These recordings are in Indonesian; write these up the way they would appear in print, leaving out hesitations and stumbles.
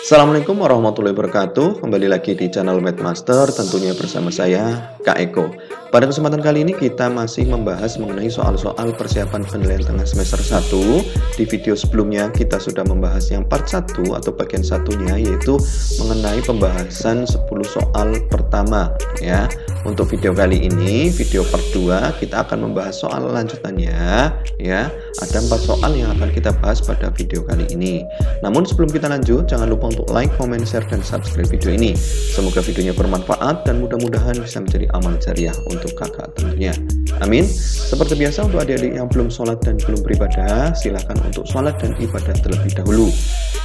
Assalamualaikum warahmatullahi wabarakatuh. Kembali lagi di channel Mathmaster, tentunya bersama saya Kak Eko. Pada kesempatan kali ini kita masih membahas mengenai soal-soal persiapan penilaian tengah semester 1. Di video sebelumnya kita sudah membahas yang part 1 atau bagian satunya, yaitu mengenai pembahasan 10 soal pertama ya. Untuk video kali ini, video part 2, kita akan membahas soal lanjutannya ya. Ada 4 soal yang akan kita bahas pada video kali ini. Namun sebelum kita lanjut, jangan lupa untuk like, comment, share, dan subscribe video ini. Semoga videonya bermanfaat dan mudah-mudahan bisa menjadi amal jariah untuk kakak tentunya. Amin. Seperti biasa, untuk adik-adik yang belum sholat dan belum beribadah, silahkan untuk sholat dan ibadah terlebih dahulu.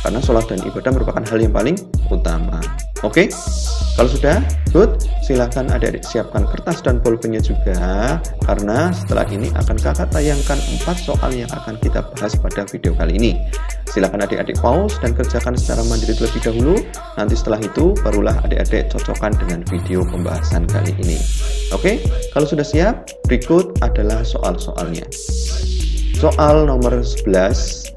Karena sholat dan ibadah merupakan hal yang paling utama. Oke? Kalau sudah, good, silahkan adik-adik siapkan kertas dan pulpennya juga. Karena setelah ini akan kakak tayangkan 4 soal yang akan kita bahas pada video kali ini. Silahkan adik-adik pause dan kerjakan secara mandiri terlebih dahulu. Nanti setelah itu barulah adik-adik cocokkan dengan video pembahasan kali ini. Oke, kalau sudah siap, berikut adalah soal-soalnya. Soal nomor 11,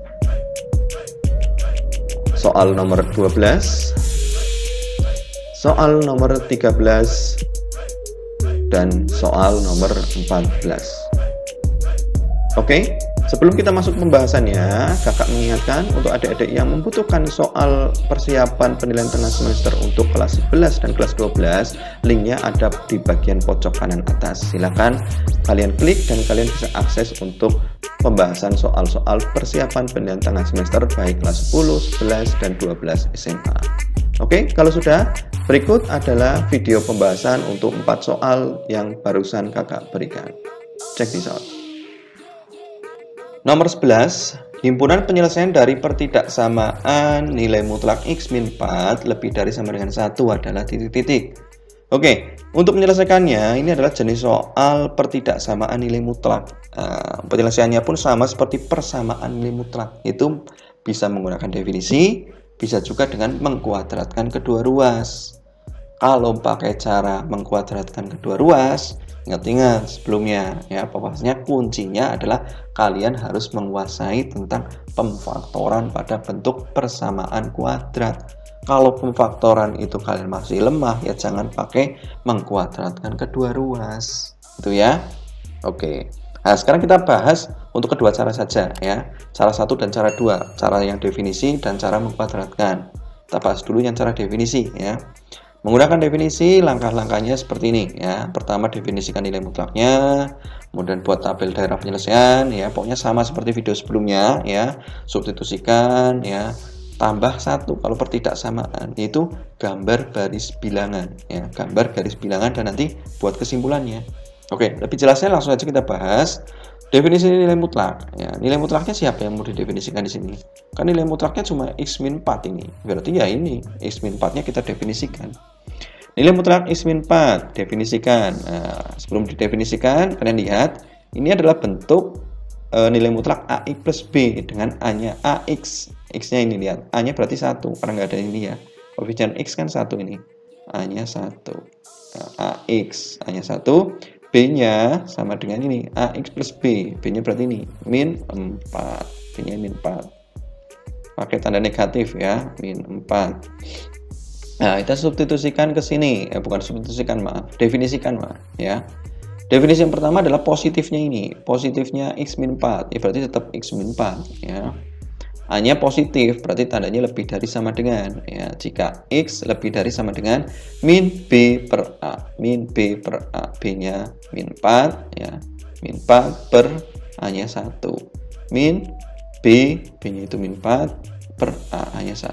soal nomor 12, soal nomor 13, dan soal nomor 14. Oke, sebelum kita masuk pembahasannya, kakak mengingatkan untuk adik-adik yang membutuhkan soal persiapan penilaian tengah semester untuk kelas 11 dan kelas 12, linknya ada di bagian pojok kanan atas. Silakan kalian klik dan kalian bisa akses untuk pembahasan soal-soal persiapan penilaian tengah semester baik kelas 10, 11, dan 12 SMA. Oke, kalau sudah, berikut adalah video pembahasan untuk 4 soal yang barusan kakak berikan. Check this out. Nomor 11, himpunan penyelesaian dari pertidaksamaan nilai mutlak X-4 lebih dari sama dengan 1 adalah titik-titik. Oke, untuk menyelesaikannya, ini adalah jenis soal pertidaksamaan nilai mutlak. Penyelesaiannya pun sama seperti persamaan nilai mutlak. Itu bisa menggunakan definisi, bisa juga dengan mengkuadratkan kedua ruas. Kalau pakai cara mengkuadratkan kedua ruas, ingat-ingat sebelumnya ya, bahwasanya kuncinya adalah kalian harus menguasai tentang pemfaktoran pada bentuk persamaan kuadrat. Kalau pemfaktoran itu kalian masih lemah, ya jangan pakai mengkuadratkan kedua ruas. Itu ya. Oke. Nah, sekarang kita bahas untuk kedua cara saja ya. Cara 1 dan cara 2, cara yang definisi dan cara mengkuadratkan. Kita bahas dulu yang cara definisi ya. Menggunakan definisi, langkah-langkahnya seperti ini ya. Pertama, definisikan nilai mutlaknya, kemudian buat tabel daerah penyelesaian ya. Pokoknya sama seperti video sebelumnya ya. Substitusikan ya. Tambah 1 kalau pertidaksamaan, yaitu gambar garis bilangan ya. Gambar garis bilangan dan nanti buat kesimpulannya. Oke, lebih jelasnya langsung aja kita bahas definisi nilai mutlak. Ya, nilai mutlaknya siapa yang mau didefinisikan di sini? Kan nilai mutlaknya cuma X-4 ini. Berarti ya ini X-4-nya kita definisikan. Nilai mutlak X-4 definisikan. Nah, sebelum didefinisikan, kalian lihat ini adalah bentuk nilai mutlak AX plus B dengan A-nya AX. X-nya ini lihat, A-nya berarti 1 karena nggak ada ini ya. Koefisien X kan 1 ini. A-nya 1. Nah, AX, A-nya 1. B-nya sama dengan ini, AX plus B. B-nya berarti ini, min 4. B-nya min 4. Pakai tanda negatif ya, min 4. Nah, kita substitusikan ke sini. Bukan substitusikan, maaf. Definisikan, maaf. Ya. Definisi yang pertama adalah positifnya ini. Positifnya X min 4. Ya, berarti tetap X min 4. Ya. A-nya positif, berarti tandanya lebih dari sama dengan ya. Jika X lebih dari sama dengan min B per A, min B per A, B-nya min 4 ya, min 4 per A-nya 1, min B, B-nya itu min 4 per A-nya 1,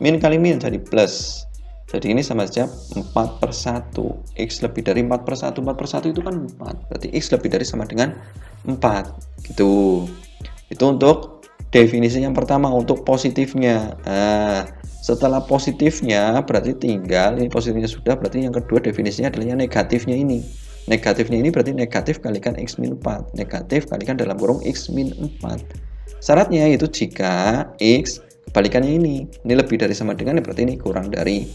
min kali min jadi plus, jadi ini sama saja 4 per 1, X lebih dari 4 per 1, 4 per 1 itu kan 4, berarti X lebih dari sama dengan 4 gitu. Itu untuk definisi yang pertama untuk positifnya. Nah, setelah positifnya berarti tinggal ini positifnya sudah, berarti yang kedua definisinya adalah yang negatifnya ini. Negatifnya ini berarti negatif kalikan X min 4. Negatif kalikan dalam kurung X min 4. Syaratnya itu jika X kebalikannya ini lebih dari sama dengan, berarti ini kurang dari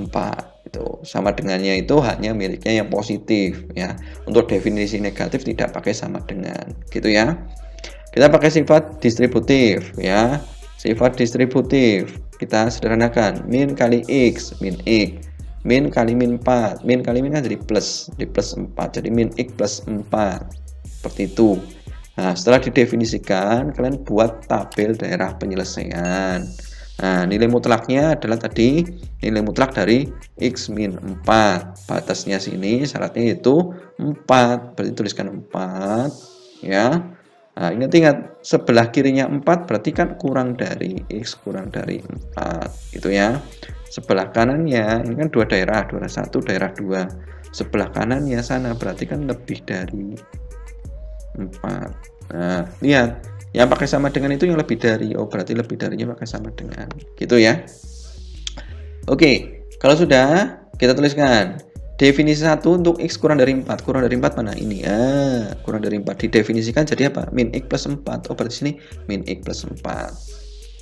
4. Itu sama dengannya itu hanya miliknya yang positif ya. Untuk definisi negatif tidak pakai sama dengan, gitu ya. Kita pakai sifat distributif ya. Sifat distributif. kita sederhanakan. Min kali X, min X. Min kali min 4, min kali min kan jadi plus 4, jadi min X plus 4, seperti itu. Nah, setelah didefinisikan, kalian buat tabel daerah penyelesaian. Nah, nilai mutlaknya adalah tadi nilai mutlak dari X min 4, batasnya sini, syaratnya itu 4, berarti tuliskan 4, ya. Nah, ingat-ingat, sebelah kirinya 4 berarti kan kurang dari X kurang dari 4, gitu ya. Sebelah kanannya, ini kan dua daerah 1, daerah 2. Sebelah kanannya sana berarti kan lebih dari 4. Nah, lihat, yang pakai sama dengan itu yang lebih dari. Oh, berarti lebih darinya pakai sama dengan. Gitu ya. Oke, kalau sudah, kita tuliskan. Definisi 1 untuk X kurang dari 4. Kurang dari 4 mana? Ini. Kurang dari 4. Didefinisikan jadi apa? Min X plus 4. Oh, berarti sini min X plus 4.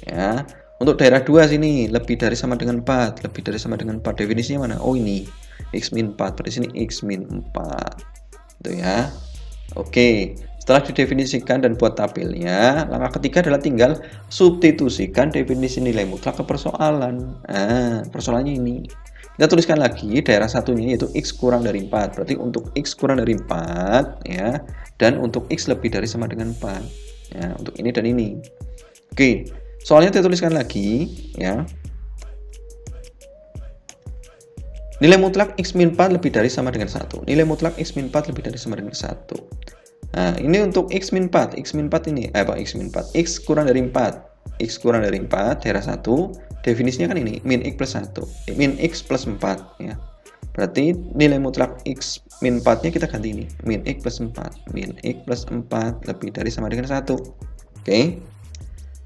Ya. Untuk daerah 2 sini lebih dari sama dengan 4, lebih dari sama dengan 4. Definisinya mana? Oh, ini X min 4, berarti sini X min 4. Gitu ya. Oke, setelah didefinisikan dan buat tabelnya, langkah ketiga adalah tinggal substitusikan definisi nilai mutlak ke persoalan. Nah, persoalannya ini. Kita tuliskan lagi daerah satunya yaitu X kurang dari 4. Berarti untuk X kurang dari 4 ya, dan untuk X lebih dari sama dengan 4. Ya, untuk ini dan ini. Oke. Soalnya kita tuliskan lagi ya. Nilai mutlak X min 4 lebih dari sama dengan 1. Nilai mutlak X min 4 lebih dari sama dengan 1. Nah, ini untuk X min 4. X min 4 ini X min 4. X kurang dari 4. X kurang dari 4 daerah 1. Definisinya kan ini min X plus 1. Min X plus 4 ya. Berarti nilai mutlak X min 4-nya kita ganti ini. Min X plus 4. Min X plus 4 lebih dari sama dengan 1. Oke.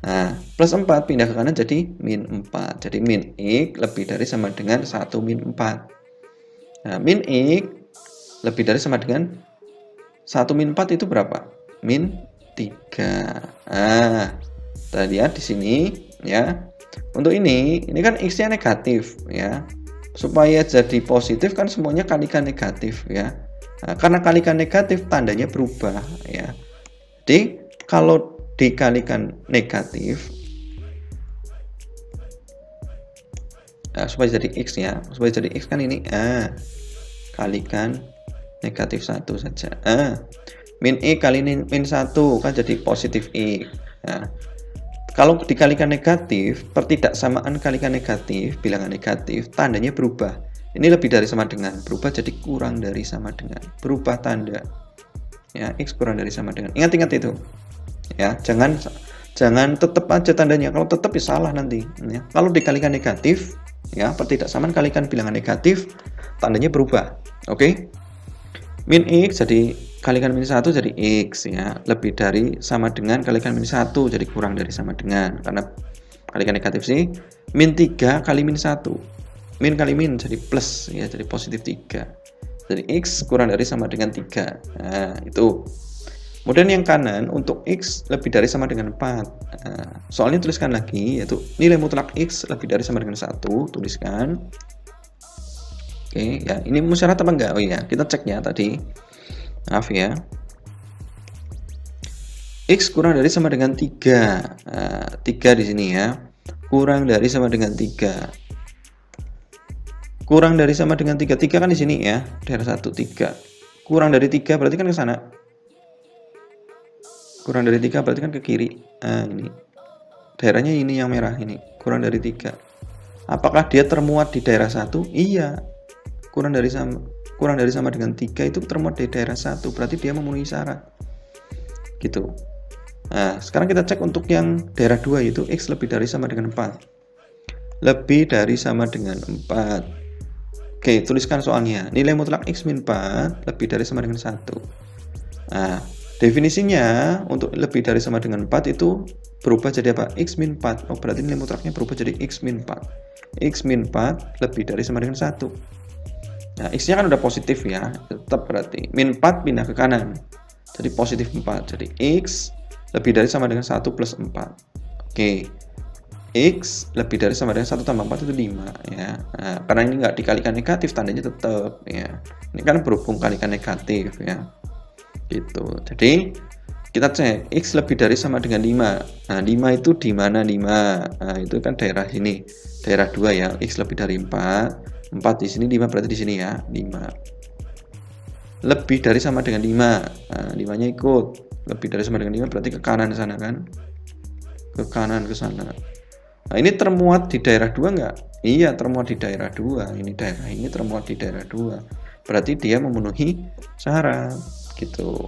Nah, plus 4 pindah ke kanan jadi min 4. Jadi min X lebih dari sama dengan 1 min 4. Nah, min X lebih dari sama dengan 1 min 4 itu berapa? Min 3. Nah, kita lihat di sini ya. Untuk ini kan X-nya negatif ya. Supaya jadi positif kan semuanya kalikan negatif ya. Nah, karena kalikan negatif tandanya berubah ya. Jadi kalau dikalikan negatif, supaya jadi X ya, supaya jadi X kan ini kalikan negatif 1 saja. Min X kali min 1 kan jadi positif X. Nah, kalau dikalikan negatif, pertidaksamaan kalikan negatif, bilangan negatif, tandanya berubah. Ini lebih dari sama dengan, berubah jadi kurang dari sama dengan, berubah tanda ya. X kurang dari sama dengan, ingat-ingat itu ya, jangan tetap aja tandanya. Kalau tetap ya salah nanti ya. Kalau dikalikan negatif ya, pertidaksamaan kalikan bilangan negatif, tandanya berubah. Oke. Min X jadi kalikan min 1 jadi X ya, lebih dari sama dengan kalikan min 1 jadi kurang dari sama dengan, karena kalikan negatif sih. Min 3 kali min 1, min kali min jadi plus ya, jadi positif 3, jadi X kurang dari sama dengan 3. Nah, itu. Kemudian yang kanan untuk X lebih dari sama dengan 4. Nah, soalnya tuliskan lagi yaitu nilai mutlak X lebih dari sama dengan 1. Tuliskan. Oke ya, ini musyarat apa enggak? Oh iya, kita ceknya tadi. Maaf ya. X kurang dari sama dengan 3. Nah, 3 di sini ya. Kurang dari sama dengan 3. Kurang dari sama dengan 3. 3 kan di sini ya. Daerah 1 3. Kurang dari 3 berarti kan ke sana. Kurang dari 3 berarti kan ke kiri. Nah, ini. Daerahnya ini yang merah ini. Kurang dari 3. Apakah dia termuat di daerah 1? Iya. Kurang dari sama dengan 3 itu termuat di daerah 1. Berarti dia memenuhi syarat. Gitu. Nah, sekarang kita cek untuk yang daerah 2 yaitu X lebih dari sama dengan 4. Lebih dari sama dengan 4. Oke, tuliskan soalnya. Nilai mutlak X min 4 lebih dari sama dengan 1. Nah, definisinya untuk lebih dari sama dengan 4 itu berubah jadi apa? X min 4. Oh, berarti nilai mutlaknya berubah jadi X min 4. X min 4 lebih dari sama dengan 1. Nah, X-nya kan udah positif ya. Tetap berarti. Min 4 pindah ke kanan. Jadi positif 4. Jadi X lebih dari sama dengan 1 plus 4. Oke. X lebih dari sama dengan 1 tambah 4 itu 5 ya. Nah, karena ini nggak dikalikan negatif, tandanya tetap ya. Ini kan berhubung kalikan negatif ya. Gitu. Jadi Kita cek X lebih dari sama dengan 5. Nah, 5 itu di mana 5? Nah, itu kan daerah sini. Daerah 2 ya. X lebih dari 4. 4 di sini, 5 berarti di sini ya. 5. Lebih dari sama dengan 5. Nah, 5-nya ikut. Lebih dari sama dengan 5 berarti ke kanan sana kan? Ke kanan ke sana. Nah, ini termuat di daerah 2 enggak? Iya, termuat di daerah 2. Ini daerah ini termuat di daerah 2. Berarti dia memenuhi syarat gitu.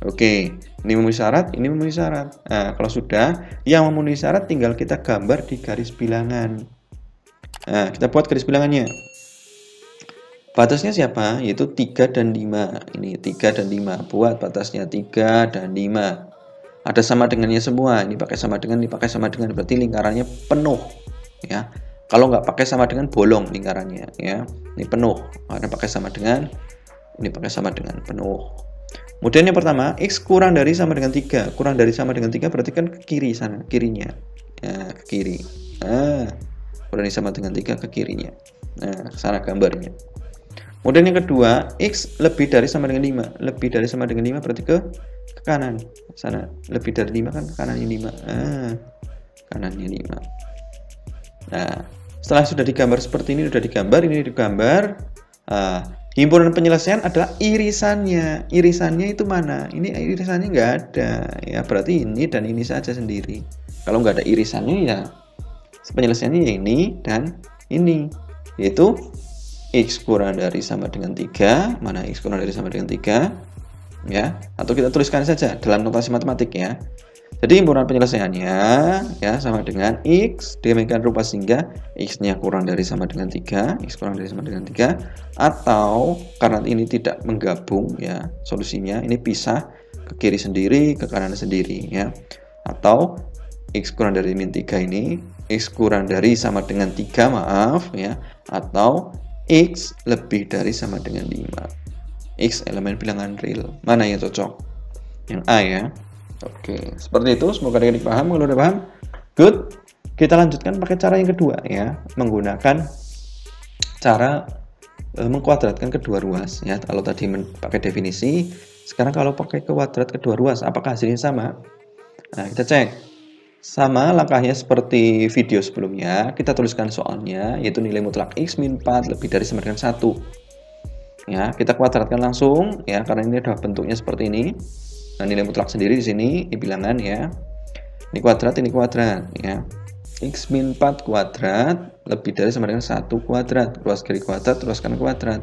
Oke, ini memenuhi syarat, ini memenuhi syarat. Nah, kalau sudah, yang memenuhi syarat tinggal kita gambar di garis bilangan. Nah, kita buat garis bilangannya. Batasnya siapa? Yaitu 3 dan 5. Ini 3 dan 5. Buat batasnya 3 dan 5. Ada sama dengannya semua. Ini pakai sama dengan, ini pakai sama dengan. Berarti lingkarannya penuh. Ya. Kalau nggak pakai sama dengan, bolong lingkarannya. Ya. Ini penuh. Karena pakai sama dengan, ini pakai sama dengan penuh. Kemudian yang pertama, X kurang dari sama dengan 3. Kurang dari sama dengan 3 berarti kan ke kiri sana, kirinya. Nah, ke kiri. Nah, kurang dari sama dengan 3 ke kirinya. Nah, ke sana gambarnya. Kemudian yang kedua, X lebih dari sama dengan 5. Lebih dari sama dengan 5 berarti ke kanan. Sana, lebih dari 5 kan ke kanannya 5. Nah, kanannya 5. Nah, setelah sudah digambar seperti ini, sudah digambar, ini digambar. Himpunan penyelesaian adalah irisannya. Irisannya itu mana? Ini irisannya nggak ada. Ya, berarti ini dan ini saja sendiri. Kalau nggak ada irisannya ya penyelesaiannya ya ini dan ini. Yaitu X kurang dari sama dengan 3. Mana X kurang dari sama dengan 3? Ya, atau kita tuliskan saja dalam notasi matematik ya. Jadi himpunan penyelesaiannya ya sama dengan X demikian rupa sehingga X-nya kurang dari sama dengan 3, X kurang dari sama dengan 3, atau karena ini tidak menggabung ya solusinya, ini pisah ke kiri sendiri, ke kanan sendiri ya. Atau X kurang dari min 3 ini, X kurang dari sama dengan 3 maaf ya, atau X lebih dari sama dengan 5. X elemen bilangan real. Mana yang cocok? Yang A ya. Oke, seperti itu. Semoga adik-adik paham. Kalau udah paham, good. Kita lanjutkan pakai cara yang kedua ya, menggunakan cara mengkuadratkan kedua ruas ya. Kalau tadi pakai definisi, sekarang kalau pakai kuadrat kedua ruas, apakah hasilnya sama? Nah, kita cek. Sama langkahnya seperti video sebelumnya. Kita tuliskan soalnya, yaitu nilai mutlak X min 4 lebih dari sama dengan 1. Ya, kita kuadratkan langsung ya, karena ini adalah bentuknya seperti ini. Nah, nilai mutlak sendiri di sini di bilangan ya. Ini kuadrat ya. X min 4 kuadrat lebih dari sama dengan 1 kuadrat. Ruas kiri kuadrat, ruas kanan kuadrat.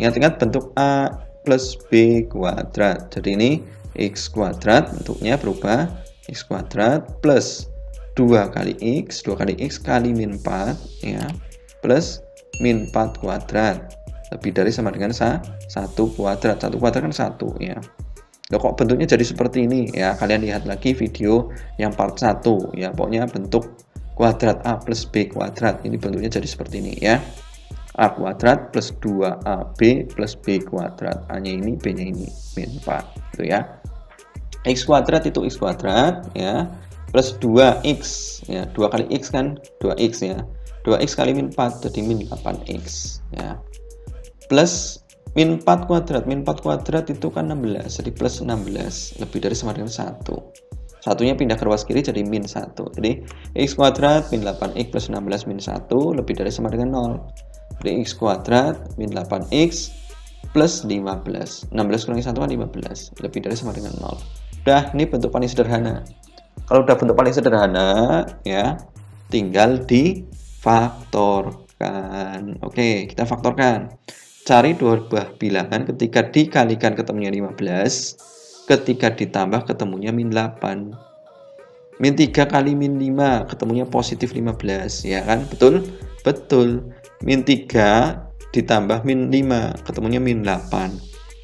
Ingat-ingat bentuk A plus B kuadrat. Jadi ini X kuadrat bentuknya berubah. X kuadrat plus 2 kali X kali min 4 ya. Plus min 4 kuadrat. Lebih dari sama dengan 1 kuadrat. 1 kuadrat kan 1 ya. Loh, kok bentuknya jadi seperti ini ya, kalian lihat lagi video yang part 1 ya, pokoknya bentuk kuadrat A plus B kuadrat ini bentuknya jadi seperti ini ya, A kuadrat plus 2AB plus B kuadrat, A nya ini, B nya ini, min 4 itu ya. X kuadrat itu X kuadrat ya, plus 2X ya, 2 kali X kan 2X ya, 2X kali min 4 jadi min 8X ya, plus min 4 kuadrat itu kan 16, jadi plus 16 lebih dari sama dengan 1. Satunya pindah ke ruas kiri jadi min 1. Jadi X kuadrat min 8X plus 16 min 1 lebih dari sama dengan 0. Jadi X kuadrat min 8X plus 15. 16 kurangi 1 kan 15, lebih dari sama dengan 0. Udah, ini bentuk paling sederhana. Kalau udah bentuk paling sederhana ya, tinggal difaktorkan. Oke, kita faktorkan. Cari dua buah bilangan ketika dikalikan ketemunya 15, ketika ditambah ketemunya min 8. Min 3 kali min 5 ketemunya positif 15 ya kan? Betul? Betul. Min 3 ditambah min 5 ketemunya min 8.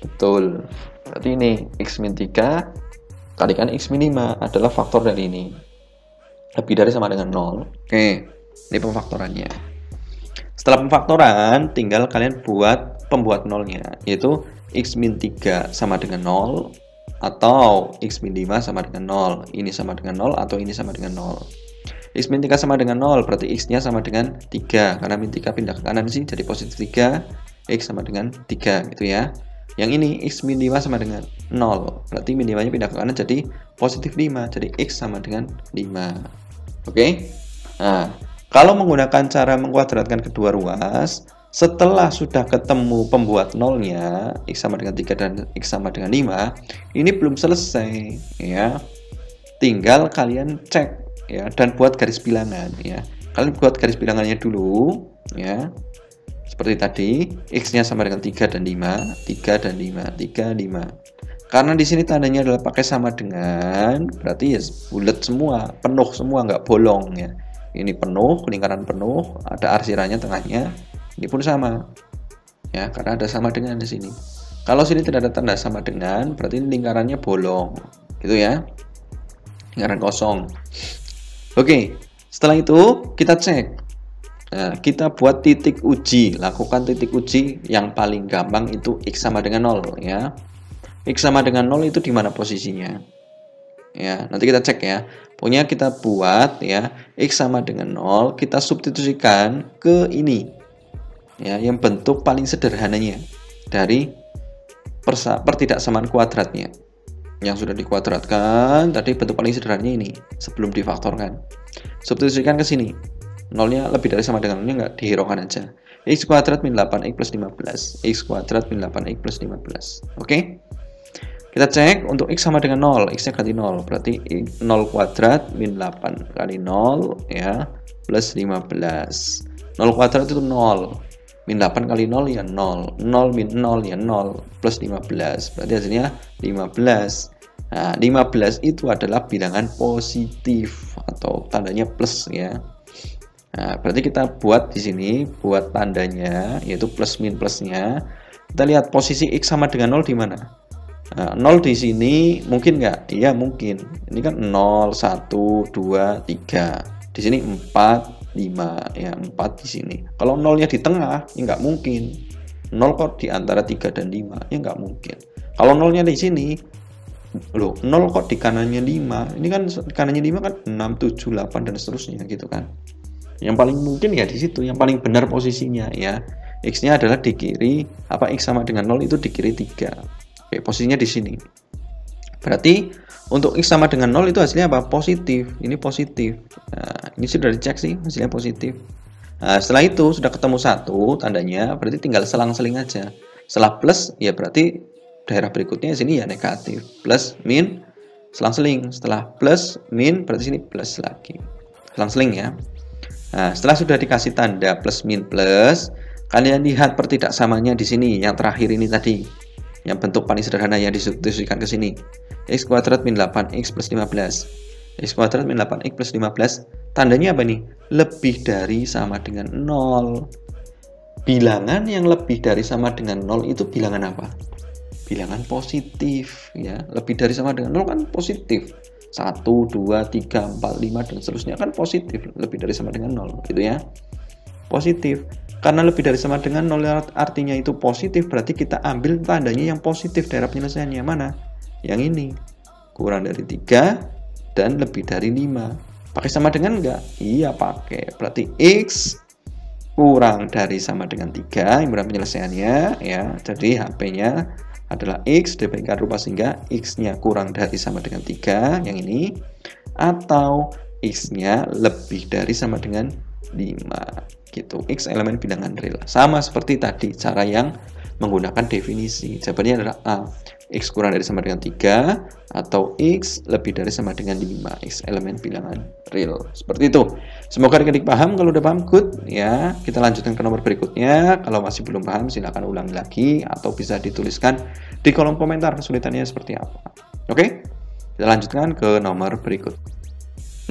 Betul. Berarti ini X min 3 kalikan X min 5 adalah faktor dari ini. Lebih dari sama dengan 0. Oke, ini pemfaktorannya. Setelah pemfaktoran, tinggal kalian buat pembuat nolnya, yaitu X min 3 sama dengan 0, atau X min 5 sama dengan 0. Ini sama dengan 0, atau ini sama dengan 0. X min 3 sama dengan 0, berarti X-nya sama dengan 3. Karena min 3 pindah ke kanan sih, jadi positif 3. X sama dengan 3, gitu ya. Yang ini X min 5 sama dengan 0. Berarti min 5 nya pindah ke kanan jadi positif 5. Jadi X sama dengan 5. Oke. Nah, kalau menggunakan cara mengkuadratkan kedua ruas, setelah sudah ketemu pembuat nolnya, X sama dengan 3 dan X sama dengan 5, ini belum selesai ya. Tinggal kalian cek ya dan buat garis bilangan ya. Kalian buat garis bilangannya dulu ya. Seperti tadi, X-nya sama dengan 3 dan 5, 3 dan 5, 3, 5. Karena di sini tandanya adalah pakai sama dengan, berarti ya bulat semua, penuh semua, nggak bolong ya. Ini penuh, lingkaran penuh, ada arsirannya tengahnya. Ini pun sama. Ya, karena ada sama dengan di sini. Kalau sini tidak ada tanda sama dengan, berarti ini lingkarannya bolong. Gitu ya. Lingkaran kosong. Oke, setelah itu kita cek. Nah, kita buat titik uji, lakukan titik uji yang paling gampang itu X sama dengan 0 ya. X sama dengan 0 itu di mana posisinya? Ya, nanti kita cek ya. Pokoknya kita buat ya, X sama dengan 0, kita substitusikan ke ini. Ya, yang bentuk paling sederhananya dari pertidaksamaan kuadratnya. Yang sudah dikuadratkan, tadi bentuk paling sederhananya ini sebelum difaktorkan. Substitusikan ke sini. 0-nya lebih dari sama dengan 0-nya nggak dihiraukan aja. X kuadrat min 8X plus 15. X kuadrat min 8X plus 15. Oke? Kita cek untuk X sama dengan 0. X-nya ganti 0. Berarti 0 kuadrat min 8 kali 0 ya plus 15. 0 kuadrat itu 0. Min 8 kali 0 ya 0. 0 min 0 ya 0 plus 15. Berarti hasilnya 15. Nah, 15 itu adalah bilangan positif atau tandanya plus ya. Nah, berarti kita buat di sini, buat tandanya, yaitu plus min plusnya. Kita lihat posisi X sama dengan 0 di mana? Nah, 0 di sini mungkin nggak? Iya mungkin. Ini kan 0, 1, 2, 3. Di sini 4, 5. Ya, 4 di sini. Kalau 0-nya di tengah, ya nggak mungkin. 0 kok di antara 3 dan 5? Ya nggak mungkin. Kalau 0-nya di sini, loh, 0 kok di kanannya 5? Ini kan kanannya 5 kan 6, 7, 8, dan seterusnya gitu kan. Yang paling mungkin ya di situ, yang paling benar posisinya ya. X-nya adalah di kiri, X sama dengan 0 itu di kiri 3. Oke, posisinya di sini. Berarti untuk X sama dengan 0 itu hasilnya apa? Positif. Ini positif. Nah, ini sudah dicek sih, hasilnya positif. Nah, setelah itu sudah ketemu 1 tandanya, berarti tinggal selang-seling aja. Setelah plus ya berarti daerah berikutnya sini ya negatif. Plus, min, selang-seling. Setelah plus, min, berarti sini plus lagi. Selang-seling ya. Nah, setelah sudah dikasih tanda plus min plus, kalian lihat pertidaksamanya di sini yang terakhir ini tadi. Yang bentuk paling sederhana yang disubstitusikan ke sini. X kuadrat min 8X plus 15. X kuadrat min 8X plus 15. Tandanya apa nih? Lebih dari sama dengan 0. Bilangan yang lebih dari sama dengan 0 itu bilangan apa? Bilangan positif ya. Lebih dari sama dengan 0 kan positif. 1, 2, 3, 4, 5, dan seterusnya kan positif. Lebih dari sama dengan 0 gitu ya. Positif. Karena lebih dari sama dengan 0 artinya itu positif, berarti kita ambil tandanya yang positif daerah penyelesaiannya. Mana? Yang ini. Kurang dari 3 dan lebih dari 5. Pakai sama dengan enggak? Iya pakai. Berarti X kurang dari sama dengan 3, imbuhan penyelesaiannya ya. Jadi HP-nya adalah X diberikan rupa sehingga X-nya kurang dari sama dengan 3, yang ini, atau X-nya lebih dari sama dengan 5 gitu. X elemen bilangan real. Sama seperti tadi cara yang menggunakan definisi. Jawabannya adalah A. X kurang dari sama dengan 3 atau X lebih dari sama dengan 5. X elemen bilangan real. Seperti itu. Semoga adik-adik paham. Kalau udah paham, good ya. Kita lanjutkan ke nomor berikutnya. Kalau masih belum paham, silakan ulangi lagi atau bisa dituliskan di kolom komentar kesulitannya seperti apa. Oke? Kita lanjutkan ke nomor berikut.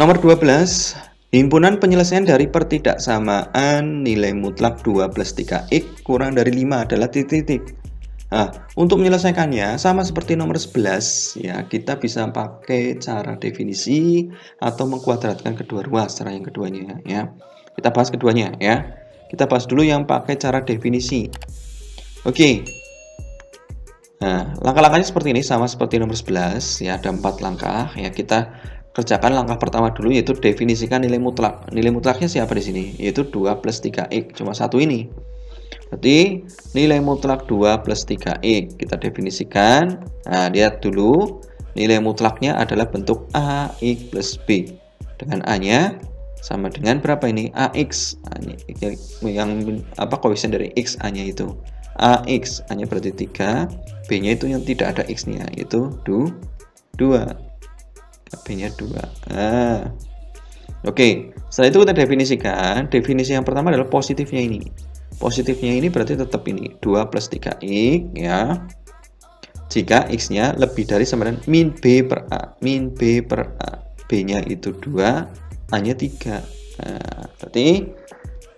Nomor 12. Himpunan penyelesaian dari pertidaksamaan nilai mutlak 2 plus 3x kurang dari 5 adalah titik-titik. Nah, untuk menyelesaikannya sama seperti nomor 11 ya, kita bisa pakai cara definisi atau mengkuadratkan kedua ruas, cara yang keduanya ya. Kita bahas keduanya ya. Kita bahas dulu yang pakai cara definisi. Oke. Nah, langkah-langkahnya seperti ini, sama seperti nomor 11 ya, ada 4 langkah ya. Kita kerjakan langkah pertama dulu, yaitu definisikan nilai mutlak. Nilai mutlaknya siapa di sini? Yaitu 2 plus 3x, cuma satu ini. Berarti nilai mutlak 2 plus 3x. Kita definisikan. Nah, lihat dulu. Nilai mutlaknya adalah bentuk AX plus B. Dengan A-nya sama dengan berapa ini? AX. Yang apa koefisien dari X A-nya itu? AX. A-nya berarti 3. B-nya itu yang tidak ada X-nya. Yaitu 2. B-nya 2. Nah. Oke. Setelah itu kita definisikan. Definisi yang pertama adalah positifnya ini. Positifnya ini berarti tetap ini 2 plus 3x ya. Jika x-nya lebih dari sama dengan min b per a. Min b per a. B-nya itu 2, a-nya 3. Nah, berarti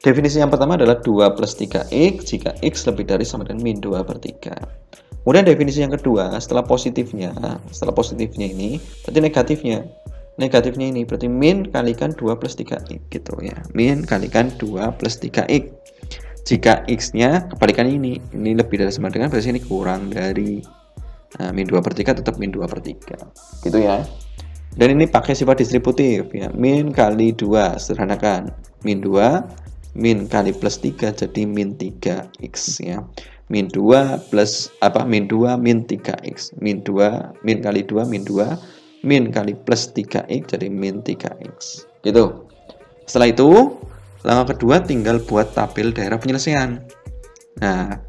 definisi yang pertama adalah 2 plus 3x jika x lebih dari sama dengan min 2 per 3. Kemudian definisi yang kedua, setelah positifnya ini berarti negatifnya. Negatifnya ini berarti min kalikan 2 plus 3x gitu ya. Min kalikan 2 plus 3x. Jika x-nya kebalikan ini lebih dari sama dengan, berarti ini kurang dari. Nah, min 2 per 3 tetap min 2 per 3 gitu ya. Dan ini pakai sifat distributif ya. Min kali 2, sederhanakan. Min 2, min kali plus 3 jadi min 3x ya. Min 2 plus apa? Min 2 min 3x. Min 2, min kali 2 min 2, min kali plus 3x jadi min 3x gitu. Setelah itu langkah kedua tinggal buat tabel daerah penyelesaian. Nah,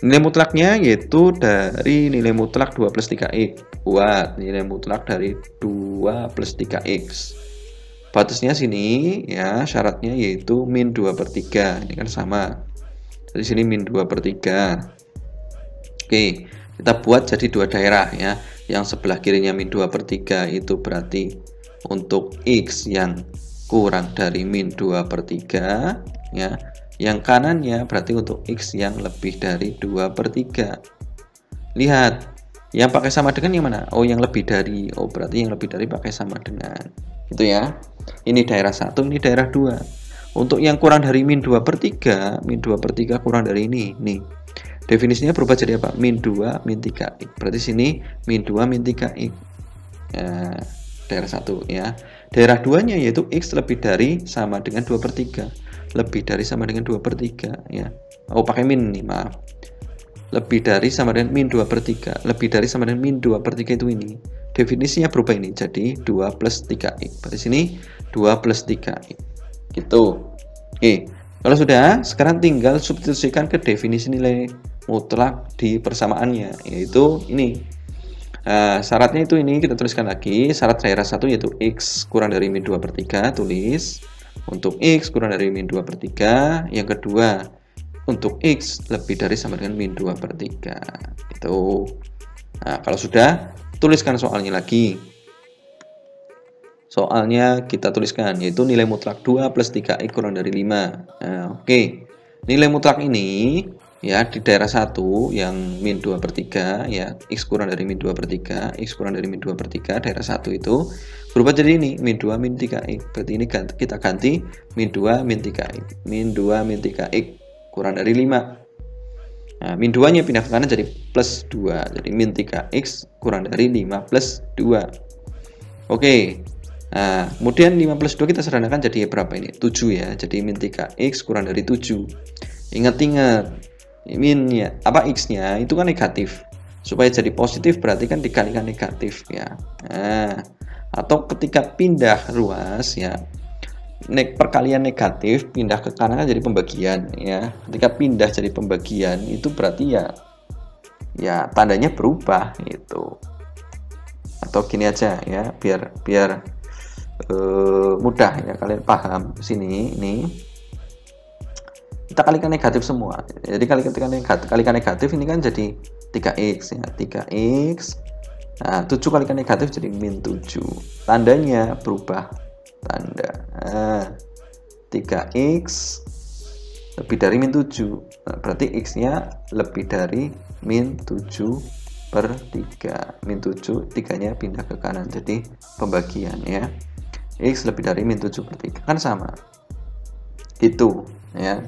nilai mutlaknya yaitu dari nilai mutlak 2 plus 3x. Buat nilai mutlak dari 2 plus 3x. Batasnya sini ya, syaratnya yaitu min 2 per 3. Ini kan sama. Dari sini min 2 per 3. Oke, kita buat jadi dua daerah ya. Yang sebelah kirinya min 2 per 3 itu berarti untuk x yang kurang dari min 2 per 3 ya. Yang kanannya berarti untuk x yang lebih dari 2 per 3. Lihat, yang pakai sama dengan yang mana? Oh, yang lebih dari. Oh, berarti yang lebih dari pakai sama dengan. Gitu ya. Ini daerah 1, ini daerah 2. Untuk yang kurang dari min 2 per 3, min 2 per 3 kurang dari ini. Nih, definisinya berubah jadi apa? Min 2, min 3x. Berarti sini min 2, min 3x. Ya, daerah 1 ya. Daerah 2-nya yaitu x lebih dari sama dengan 2 per 3. Lebih dari sama dengan 2 per 3 ya. Oh, pakai min nih, maaf. Lebih dari sama dengan min 2 per 3. Lebih dari sama dengan min 2 per 3 itu ini. Definisinya berubah ini jadi 2 plus 3x. Berarti sini 2 plus 3x. Gitu. Oke. Kalau sudah, sekarang tinggal substitusikan ke definisi nilai mutlak di persamaannya, yaitu ini. Syaratnya itu ini kita tuliskan lagi. Syarat daerah 1 yaitu x kurang dari min 2 per 3, tulis. Untuk x kurang dari min 2 per 3. Yang kedua, untuk x lebih dari sama dengan min 2 per 3. Itu. Nah, kalau sudah, tuliskan soalnya lagi. Soalnya kita tuliskan, yaitu nilai mutlak 2 plus 3x kurang dari 5. Nah, oke. Nilai mutlak ini ya di daerah 1 yang min 2 per 3 ya, x kurang dari min 2 per 3, x kurang dari min 2 per 3, daerah 1 itu berubah jadi ini min 2 min 3x. Berarti ini kita ganti min 2 min 3x. Min 2 min 3x kurang dari 5. Nah, min 2 nya pindah ke kanan jadi plus 2. Jadi min 3x kurang dari 5 plus 2. Oke. Nah, kemudian 5 plus 2 kita sederhanakan jadi berapa ini? 7 ya. Jadi min 3x kurang dari 7. Ingat-ingat, minnya apa x-nya itu kan negatif. Supaya jadi positif berarti kan dikalikan negatif ya. Nah, atau ketika pindah ruas ya, perkalian negatif pindah ke kanan kan jadi pembagian ya. Ketika pindah jadi pembagian itu berarti ya tandanya berubah gitu. Atau gini aja ya, biar mudah ya kalian paham. Sini ini kita kalikan negatif semua. Jadi kalikan negatif ini kan jadi 3x ya, 3x. Nah, 7 kalikan negatif jadi min 7. Tandanya berubah tanda. Nah, 3x lebih dari min 7. Nah, berarti x-nya lebih dari min 7 per 3. Min 7, 3-nya pindah ke kanan. Jadi pembagian ya. X lebih dari min 7 per 3. Kan sama. Itu ya.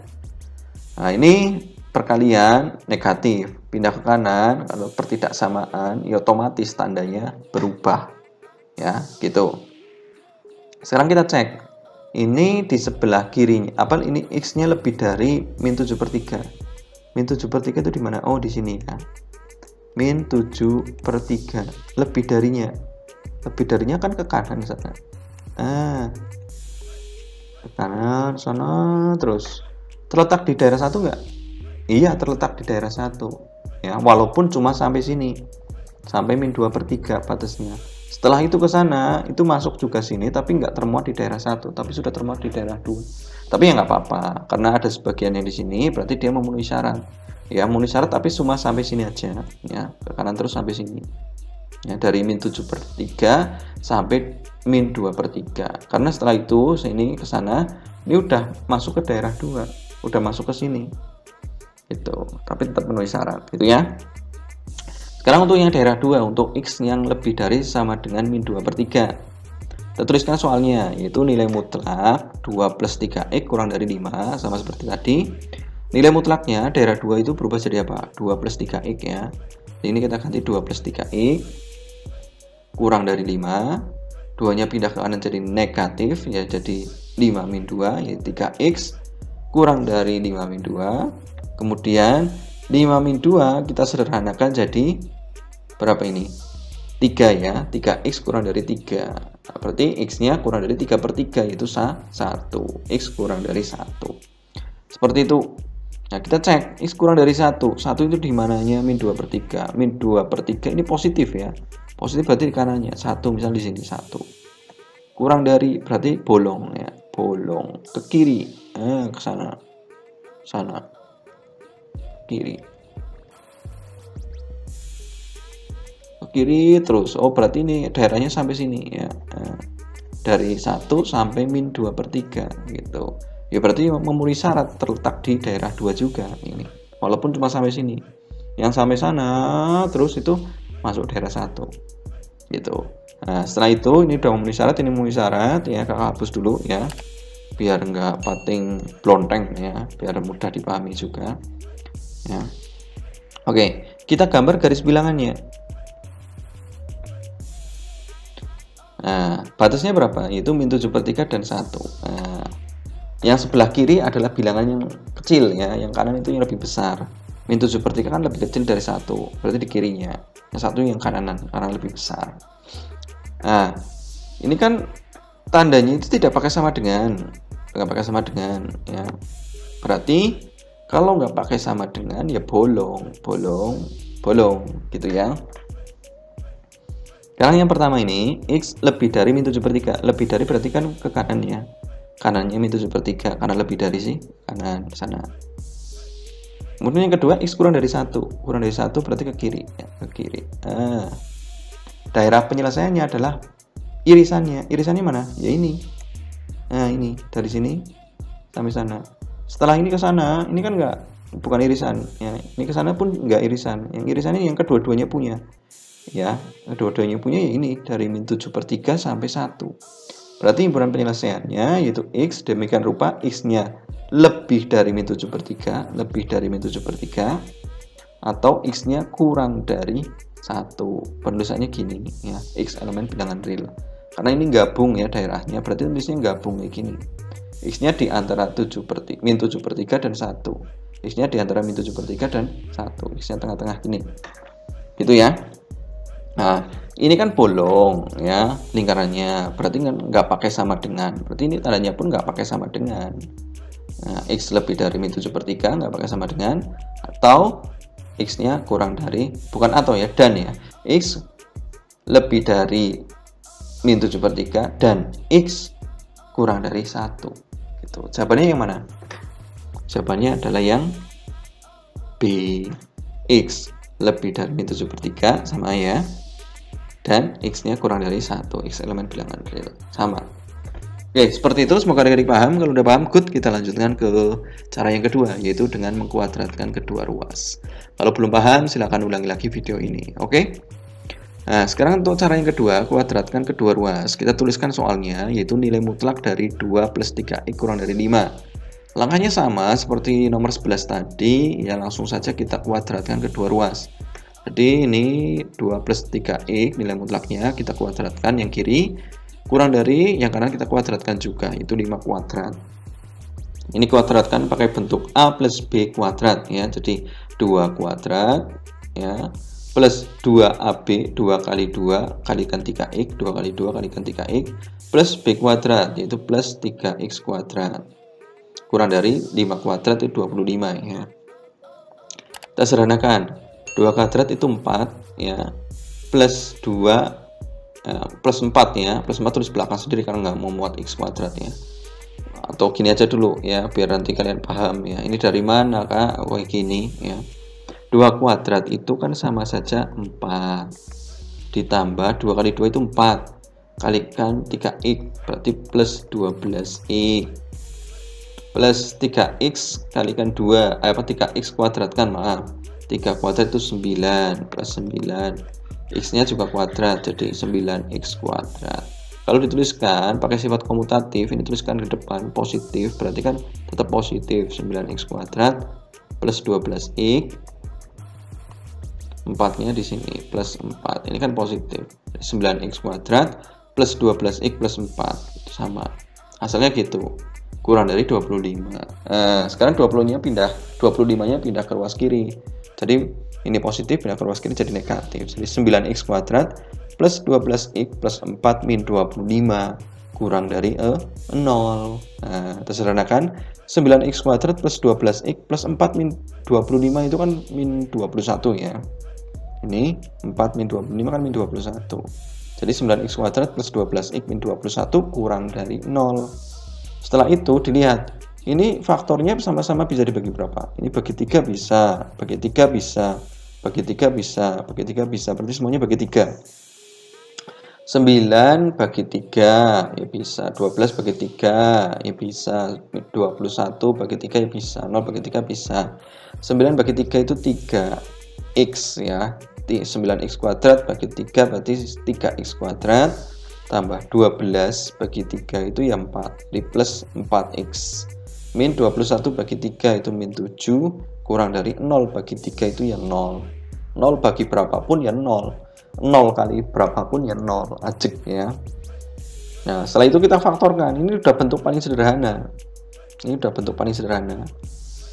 Nah, ini perkalian negatif. Pindah ke kanan. Kalau pertidaksamaan, ya otomatis tandanya berubah. Ya, gitu. Sekarang kita cek. Ini di sebelah kirinya. Apa ini X-nya lebih dari min 7 per 3. Min 7/3 itu di mana? Oh, di sini kan. Min 7/3. Lebih darinya. Lebih darinya kan ke kanan sana. Ke kanan sana terus. Terletak di daerah 1 enggak? Iya, terletak di daerah 1. Ya, walaupun cuma sampai sini. Sampai min 2/3 batasnya. Setelah itu ke sana, itu masuk juga sini tapi nggak termuat di daerah 1, tapi sudah termuat di daerah 2. Tapi ya nggak apa-apa, karena ada sebagian yang di sini, berarti dia memenuhi syarat. Ya, memenuhi syarat tapi cuma sampai sini aja, ya, ke kanan terus sampai sini. Ya, dari min 7/3 sampai min 2/3. Karena setelah itu sini ke sana, ini udah masuk ke daerah 2, udah masuk ke sini. Itu, tapi tetap memenuhi syarat, gitu ya. Sekarang untuk yang daerah 2, untuk X yang lebih dari sama dengan min 2/3. Kita tuliskan soalnya, yaitu nilai mutlak 2 plus 3X kurang dari 5, sama seperti tadi. Nilai mutlaknya daerah 2 itu berubah jadi apa? 2 plus 3X ya. Ini kita ganti 2 plus 3X kurang dari 5. 2-nya pindah ke kanan jadi negatif, ya jadi 5 min 2, yaitu 3X kurang dari 5 min 2. Kemudian 5 min 2 kita sederhanakan jadi berapa ini? 3 ya, 3X kurang dari 3. Nah, berarti X-nya kurang dari 3/3, yaitu 1. X kurang dari 1. Seperti itu. Nah, kita cek X kurang dari 1. 1 itu di mananya min 2/3. Min 2/3 ini positif ya. Positif berarti di kanannya. 1 misal di sini 1. Kurang dari berarti bolong ya. Bolong ke kiri. Ke sana. Sana. Kiri. Ke kiri terus. Oh, berarti ini daerahnya sampai sini ya. Dari 1 sampai min 2/3 gitu. Ya berarti memenuhi syarat, terletak di daerah 2 juga ini. Walaupun cuma sampai sini. Yang sampai sana terus itu masuk daerah 1. Gitu. Nah, setelah itu ini udah memenuhi syarat, ini memenuhi syarat ya, kakak hapus dulu ya. Biar enggak pating blonteng ya, biar mudah dipahami juga. Ya. Oke, kita gambar garis bilangannya. Nah, batasnya berapa? Itu min 7/3 dan 1. Nah, yang sebelah kiri adalah bilangan yang kecil ya, yang kanan itu yang lebih besar. Min 7/3 kan lebih kecil dari 1, berarti di kirinya. Yang 1 yang kanan karena lebih besar. Nah, ini kan tandanya itu tidak pakai sama dengan, nggak pakai sama dengan ya. Berarti kalau nggak pakai sama dengan ya bolong gitu ya. Sekarang yang pertama ini X lebih dari min 7/3. Lebih dari berarti kan ke kanan ya. Kanannya min 7/3 karena lebih dari sih kanan sana. Kemudian yang kedua X kurang dari 1. Kurang dari 1 berarti ke kiri ya, ke kiri. Daerah penyelesaiannya adalah irisannya. Irisannya mana? Ya ini. Nah, ini dari sini sampai sana. Setelah ini ke sana, ini kan bukan irisan ya. Ini ke sana pun enggak irisan. Yang irisan ini yang kedua-duanya punya. Ya, kedua-duanya punya ya ini dari min 7/3 sampai 1. Berarti himpunan penyelesaiannya yaitu X demikian rupa X-nya lebih dari min 7/3, lebih dari min 7/3, atau X-nya kurang dari 1. Penulisannya gini ya, X elemen bilangan real. Karena ini gabung ya daerahnya, berarti tulisnya gabung kayak gini. X-nya di antara min 7/3 dan 1. X-nya di antara min 7/3 dan 1. X-nya tengah-tengah gini. Gitu ya. Nah, ini kan bolong ya lingkarannya, berarti nggak pakai sama dengan. Berarti ini tandanya pun nggak pakai sama dengan. Nah, X lebih dari min 7/3 nggak pakai sama dengan, atau X-nya kurang dari, bukan atau ya, dan ya. X lebih dari min 7/3 dan X kurang dari 1. Gitu. Jawabannya yang mana? Jawabannya adalah yang B. X lebih dari min 7/3 sama ya. Dan X-nya kurang dari 1, X elemen bilangan real, sama. Oke, seperti itu, semoga adik-adik paham. Kalau udah paham, good, kita lanjutkan ke cara yang kedua, yaitu dengan mengkuadratkan kedua ruas. Kalau belum paham, silahkan ulangi lagi video ini, oke? Nah, sekarang untuk cara yang kedua, kuadratkan kedua ruas. Kita tuliskan soalnya, yaitu nilai mutlak dari 2 plus 3X kurang dari 5. Langkahnya sama seperti nomor 11 tadi, ya langsung saja kita kuadratkan kedua ruas. Jadi ini 2 plus 3X nilai mutlaknya kita kuadratkan yang kiri, kurang dari yang kanan kita kuadratkan juga, itu 5 kuadrat. Ini kuadratkan pakai bentuk A plus B kuadrat ya. Jadi 2 kuadrat ya plus 2AB 2 kali 2 kalikan 3x 2 kali 2 kalikan 3x plus B kuadrat yaitu plus 3x kuadrat. Kurang dari 5 kuadrat itu 25 ya. Kita sederhanakan. 2 kuadrat itu 4 ya. Plus 2 plus 4 ya. Plus 4 tulis belakang sendiri karena nggak mau muat x kuadrat ya. Atau gini aja dulu ya biar nanti kalian paham ya. Ini dari mana kak? Oh gini ya. 2 kuadrat itu kan sama saja 4 ditambah 2 kali 2 itu 4 kalikan 3x berarti plus 12x plus 3x kalikan 2 3x kuadrat kan maaf 3 kuadrat itu 9 plus 9 x nya juga kuadrat jadi 9x kuadrat. Kalau dituliskan pakai sifat komutatif, ini tuliskan ke depan positif, berarti kan tetap positif 9x kuadrat plus 12x 4 nya di sini plus 4, ini kan positif 9x kuadrat plus 12x plus 4 sama hasilnya gitu, kurang dari 25. Sekarang 25 nya pindah ke ruas kiri, jadi ini positif pindah ke ruas kiri jadi negatif, jadi 9x kuadrat plus 12x plus 4 min 25 kurang dari 0. Tersederhanakan 9x kuadrat plus 12x plus 4 min 25 itu kan min 21 ya. Ini 4 min 25 kan min 21. Jadi 9x kuadrat plus 12x min 21 kurang dari 0. Setelah itu dilihat, ini faktornya sama-sama bisa dibagi berapa? Ini bagi 3 bisa, bagi 3 bisa, bagi 3 bisa, bagi 3 bisa, berarti semuanya bagi 3. 9 bagi 3 ya bisa, 12 bagi 3 ya bisa, 21 bagi 3 ya bisa, 0 bagi 3 bisa. 9 bagi 3 itu 3x ya, 9x kuadrat bagi 3 berarti 3x kuadrat tambah 12 bagi 3 itu ya 4, di plus 4x min 21 bagi 3 itu min 7 kurang dari 0 bagi 3 itu ya 0. 0 bagi berapapun ya 0. 0 kali berapapun ya 0, ajek ya. Nah setelah itu kita faktorkan, ini udah bentuk paling sederhana,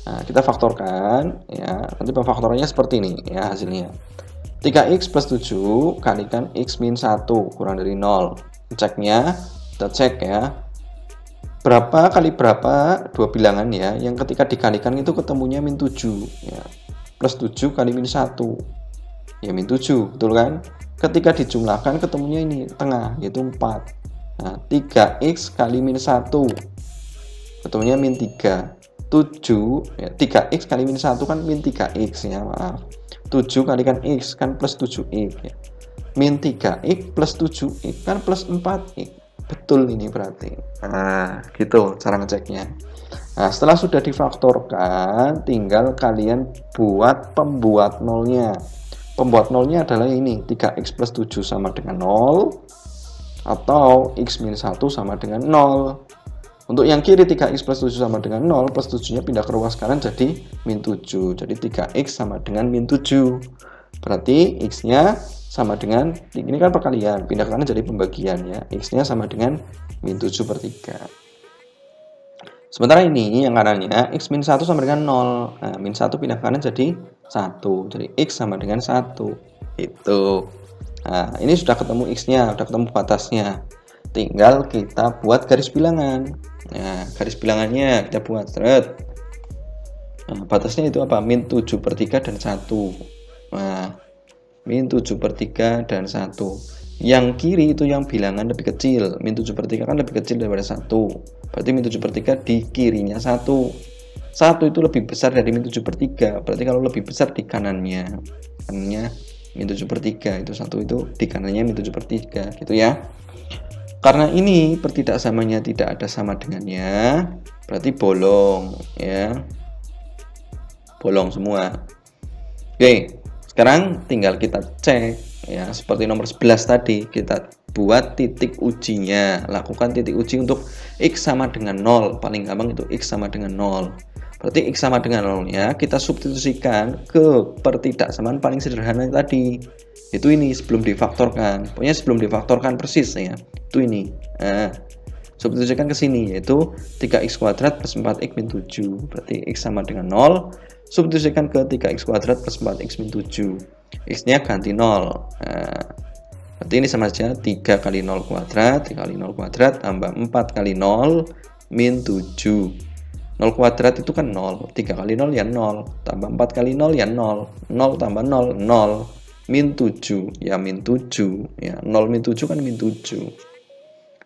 nah kita faktorkan ya, nanti pemfaktorannya seperti ini ya hasilnya, 3x plus 7 kalikan x min 1 kurang dari 0. Ceknya kita cek ya, berapa kali berapa dua bilangan ya, yang ketika dikalikan itu ketemunya min 7 ya, plus 7 kali min 1 ya min 7, betul kan? Ketika dijumlahkan ketemunya ini tengah yaitu 4. Nah 3x kali min 1 ketemunya min 3. 7 ya, 3x kali min 1 kan min 3x ya, maaf. 7 kalikan x kan plus 7x ya. Min 3x plus 7x kan plus 4x. Betul ini berarti. Nah gitu cara ngeceknya. Nah setelah sudah difaktorkan tinggal kalian buat pembuat nolnya. Pembuat nolnya adalah ini, 3x plus 7 sama dengan 0 atau x min 1 sama dengan 0. Untuk yang kiri 3x plus 7 sama dengan 0, plus 7 nya pindah ke ruas kanan jadi min 7. Jadi 3x sama dengan min 7. Berarti x nya sama dengan, ini kan perkalian, pindah ke kanan jadi pembagian ya, x nya sama dengan min 7 per 3. Sementara ini yang kanannya x min 1 sama dengan 0. Nah, min 1 pindah ke kanan jadi 1. Jadi x sama dengan 1. Itu. Nah, ini sudah ketemu x-nya, sudah ketemu batasnya. Tinggal kita buat garis bilangan. Nah, garis bilangannya kita buat seret. Nah, batasnya itu apa? Min 7 per 3 dan 1. Nah, min 7 per 3 dan 1. Yang kiri itu yang bilangan lebih kecil. Min 7 per 3 kan lebih kecil daripada 1. Berarti min 7 per 3 di kirinya 1. 1 itu lebih besar dari min 7 per 3. Berarti kalau lebih besar di kanannya. Kanannya min 7 per 3. Itu 1 itu di kanannya min 7 per 3. Gitu ya. Karena ini pertidaksamanya tidak ada sama dengannya. Berarti bolong. Ya. Bolong semua. Oke. Sekarang tinggal kita cek. Ya, seperti nomor 11 tadi, kita buat titik ujinya. Lakukan titik uji untuk x sama dengan 0. Paling gampang itu x sama dengan 0. Berarti x sama dengan 0-nya kita substitusikan ke pertidaksamaan paling sederhana tadi. Itu ini sebelum difaktorkan. Pokoknya sebelum difaktorkan persis ya. Itu ini. Nah, Substitusikan ke sini, yaitu 3x kuadrat plus 4x min 7. Berarti x sama dengan 0. Substitusikan ke 3x kuadrat plus 4x min 7. X-nya ganti 0. Nah, berarti ini sama saja 3 kali 0 kuadrat, 3 kali 0 kuadrat tambah 4 kali 0 min 7. 0 kuadrat itu kan 0, 3 kali 0 ya 0, tambah 4 kali 0 ya 0, 0 tambah 0, 0, min 7, ya min 7, ya 0 min 7 kan min 7,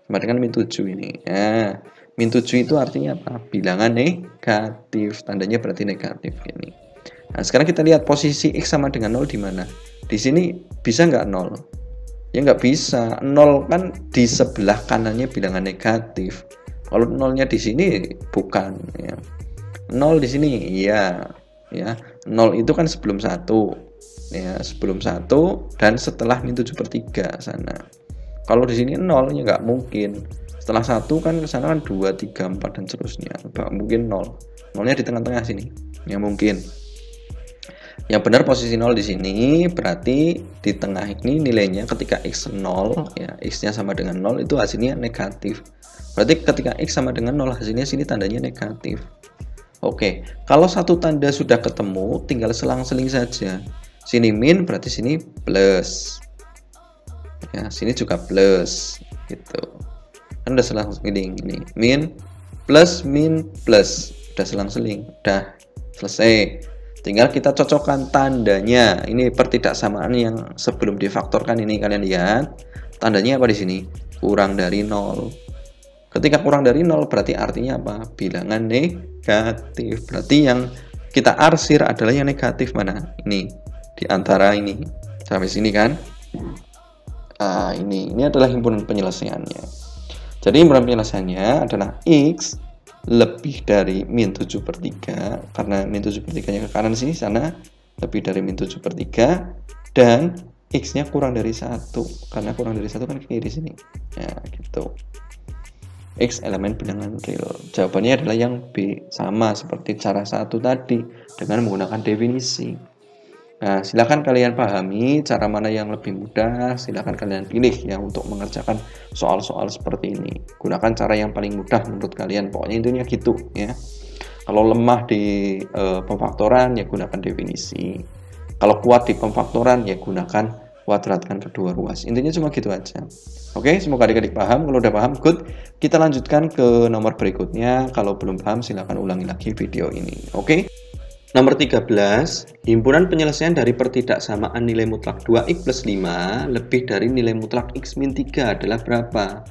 sama dengan min 7 ini. Ya, min 7 itu artinya apa? Bilangan negatif, tandanya berarti negatif ini. Nah, sekarang kita lihat posisi x sama dengan 0 di mana? Di sini bisa nggak 0? Ya nggak bisa, 0 kan di sebelah kanannya bilangan negatif. Kalau nolnya di sini bukan, ya. 0 di sini iya, ya. 0 itu kan sebelum 1, ya, sebelum 1 dan setelah min 7/3 sana. Kalau di sini 0 nya nggak mungkin. Setelah 1 kan ke sana kan 2, 3, 4 dan seterusnya. Nggak mungkin 0. 0-nya di tengah-tengah sini. Ya mungkin. Yang benar posisi 0 di sini, berarti di tengah ini nilainya ketika x 0, ya, x-nya sama dengan 0 itu hasilnya negatif. Berarti ketika x sama dengan 0 hasilnya sini tandanya negatif. Oke, kalau satu tanda sudah ketemu, tinggal selang-seling saja. Sini min berarti sini plus. Ya, sini juga plus gitu. Kan udah selang-seling ini. Min plus, udah selang-seling, udah selesai. Tinggal kita cocokkan tandanya. Ini pertidaksamaan yang sebelum difaktorkan ini, kalian lihat. Tandanya apa di sini? Kurang dari 0. Ketika kurang dari 0 berarti artinya apa? Bilangan negatif. Berarti yang kita arsir adalah yang negatif mana? Ini. Di antara ini. Sampai sini kan? Ini adalah himpunan penyelesaiannya. Jadi himpunan penyelesaiannya adalah x lebih dari min 7/3, karena min 7/3 nya ke kanan sini, sana lebih dari min 7/3, dan x-nya kurang dari 1, karena kurang dari 1 kan kiri sini. Ya, gitu. X elemen bilangan real. Jawabannya adalah yang B, sama seperti cara 1 tadi dengan menggunakan definisi. Nah, silakan kalian pahami cara mana yang lebih mudah, silakan kalian pilih ya untuk mengerjakan soal-soal seperti ini. Gunakan cara yang paling mudah menurut kalian, pokoknya intinya gitu ya. Kalau lemah di pemfaktoran ya gunakan definisi. Kalau kuat di pemfaktoran ya gunakan kuadratkan kedua ruas. Intinya cuma gitu aja. Oke, semoga adik-adik paham. Kalau udah paham, good. Kita lanjutkan ke nomor berikutnya. Kalau belum paham silakan ulangi lagi video ini. Oke. Nomor 13, himpunan penyelesaian dari pertidaksamaan nilai mutlak 2x plus 5 lebih dari nilai mutlak x min 3 adalah berapa?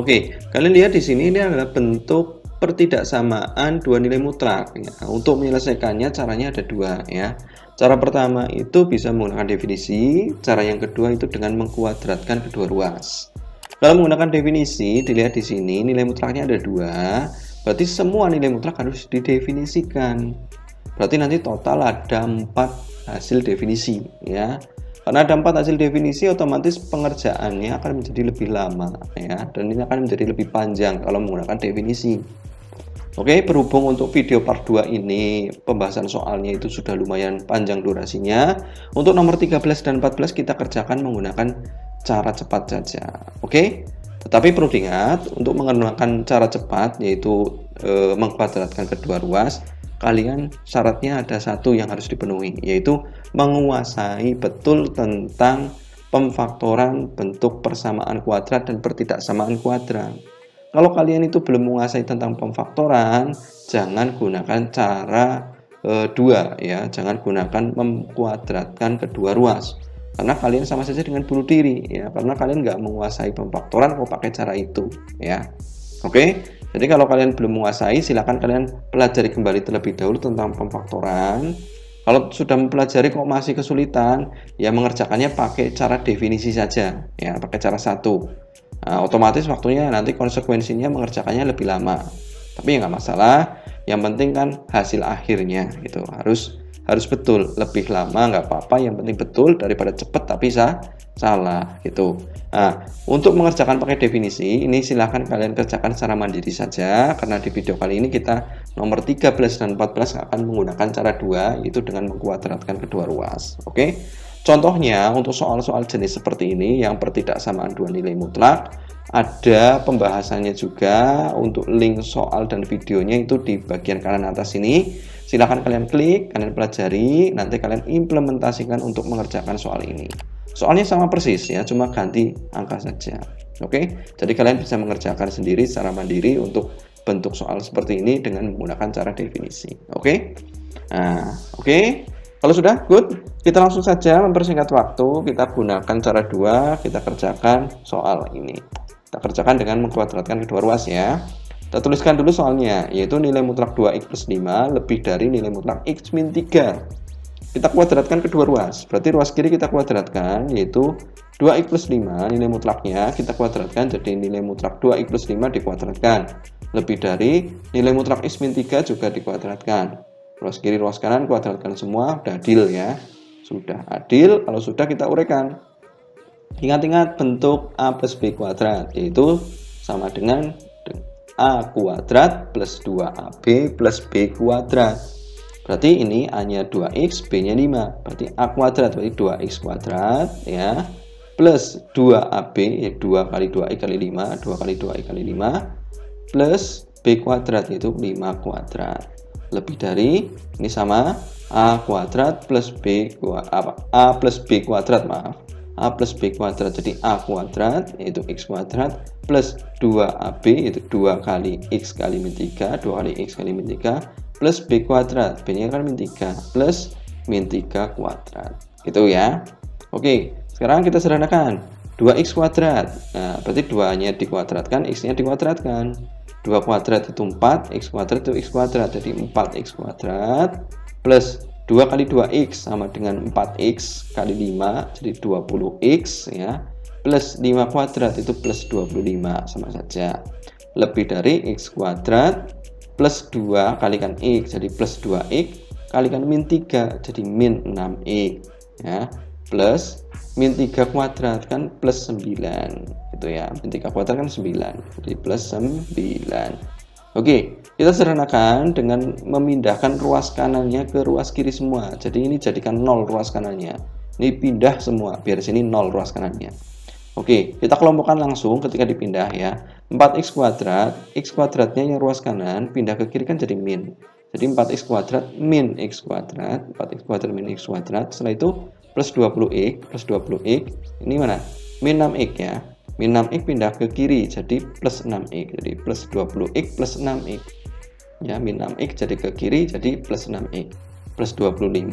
Oke, kalian lihat di sini ini adalah bentuk pertidaksamaan dua nilai mutlak. Ya. Untuk menyelesaikannya caranya ada dua ya. Cara pertama itu bisa menggunakan definisi, cara yang kedua itu dengan mengkuadratkan kedua ruas. Kalau menggunakan definisi, dilihat di sini nilai mutlaknya ada dua, berarti semua nilai mutlak harus didefinisikan. Berarti nanti total ada 4 hasil definisi ya. Karena ada 4 hasil definisi, otomatis pengerjaannya akan menjadi lebih lama ya, dan ini akan menjadi lebih panjang kalau menggunakan definisi. Oke, berhubung untuk video part 2 ini pembahasan soalnya itu sudah lumayan panjang durasinya. Untuk nomor 13 dan 14 kita kerjakan menggunakan cara cepat saja. Oke? Tetapi perlu diingat untuk menggunakan cara cepat yaitu mengkuadratkan kedua ruas, kalian syaratnya ada satu yang harus dipenuhi, yaitu menguasai betul tentang pemfaktoran bentuk persamaan kuadrat dan pertidaksamaan kuadrat. Kalau kalian itu belum menguasai tentang pemfaktoran, jangan gunakan cara 2 ya, jangan gunakan mengkuadratkan kedua ruas. Karena kalian sama saja dengan bunuh diri ya, karena kalian nggak menguasai pemfaktoran kok pakai cara itu ya. Oke? Jadi kalau kalian belum menguasai, silakan kalian pelajari kembali terlebih dahulu tentang pemfaktoran. Kalau sudah mempelajari kok masih kesulitan, ya mengerjakannya pakai cara definisi saja, ya pakai cara 1. Nah, otomatis waktunya nanti konsekuensinya mengerjakannya lebih lama. Tapi ya nggak masalah. Yang penting kan hasil akhirnya gitu harus betul. Lebih lama nggak apa-apa, yang penting betul daripada cepet tapi salah gitu. Nah, untuk mengerjakan pakai definisi ini silahkan kalian kerjakan secara mandiri saja, karena di video kali ini kita nomor 13 dan 14 akan menggunakan cara 2, yaitu dengan mengkuadratkan kedua ruas. Oke. Contohnya untuk soal-soal jenis seperti ini yang pertidaksamaan dua nilai mutlak, ada pembahasannya juga. Untuk link soal dan videonya itu di bagian kanan atas ini. Silahkan kalian klik, kalian pelajari, nanti kalian implementasikan untuk mengerjakan soal ini. Soalnya sama persis ya, cuma ganti angka saja. Oke, jadi kalian bisa mengerjakan sendiri secara mandiri untuk bentuk soal seperti ini dengan menggunakan cara definisi. Oke, nah oke. Kalau sudah, good. Kita langsung saja mempersingkat waktu. Kita gunakan cara 2, kita kerjakan soal ini. Kita kerjakan dengan mengkuadratkan kedua ruas ya. Kita tuliskan dulu soalnya, yaitu nilai mutlak 2x plus 5 lebih dari nilai mutlak x min 3. Kita kuadratkan kedua ruas. Berarti ruas kiri kita kuadratkan, yaitu 2x plus 5, nilai mutlaknya kita kuadratkan, jadi nilai mutlak 2x plus 5 dikuadratkan. Lebih dari nilai mutlak x min 3 juga dikuadratkan. Ruas kiri, ruas kanan kuadratkan semua, udah adil ya. Sudah adil, kalau sudah kita uraikan. Ingat-ingat bentuk A plus B kuadrat, yaitu sama dengan A kuadrat plus 2AB plus B kuadrat. Berarti ini A-nya 2x, B-nya 5. Berarti A kuadrat, berarti 2x kuadrat ya. Plus 2AB, ya 2 kali 2x kali 5, 2 kali 2x kali 5. Plus B kuadrat, yaitu 5 kuadrat. Lebih dari ini sama A kuadrat plus B A plus B kuadrat, maaf, A plus B kuadrat, jadi A kuadrat yaitu x kuadrat plus 2AB yaitu 2 kali x kali min 3, 2 kali x kali min 3 plus B kuadrat, B nya kan min 3 plus min 3 kuadrat gitu ya. Oke, sekarang kita sederhanakan 2x kuadrat, nah berarti 2 nya dikuadratkan, x nya dikuadratkan. 2 kuadrat itu 4, x kuadrat itu x kuadrat, jadi 4x kuadrat plus 2 kali 2x sama dengan 4x kali 5, jadi 20x ya, plus 5 kuadrat itu plus 25, sama saja. Lebih dari x kuadrat plus 2 kalikan x, jadi plus 2x kalikan min 3, jadi min 6x ya, plus min 3 kuadrat kan plus 9 gitu ya, min 3 kuadrat kan 9, jadi plus 9. Oke, kita sederhanakan dengan memindahkan ruas kanannya ke ruas kiri semua. Jadi ini jadikan 0 ruas kanannya, ini pindah semua biar sini 0 ruas kanannya. Oke, kita kelompokkan langsung ketika dipindah ya. 4x kuadrat, x kuadratnya yang ruas kanan pindah ke kiri kan jadi min, jadi 4x kuadrat min x kuadrat, 4x kuadrat min x kuadrat. Setelah itu plus 20x, plus 20x, ini mana? Min 6x ya. Min 6x pindah ke kiri, jadi plus 6x, jadi plus 20x plus 6x. Ya, min 6x jadi ke kiri, jadi plus 6x. Plus 25,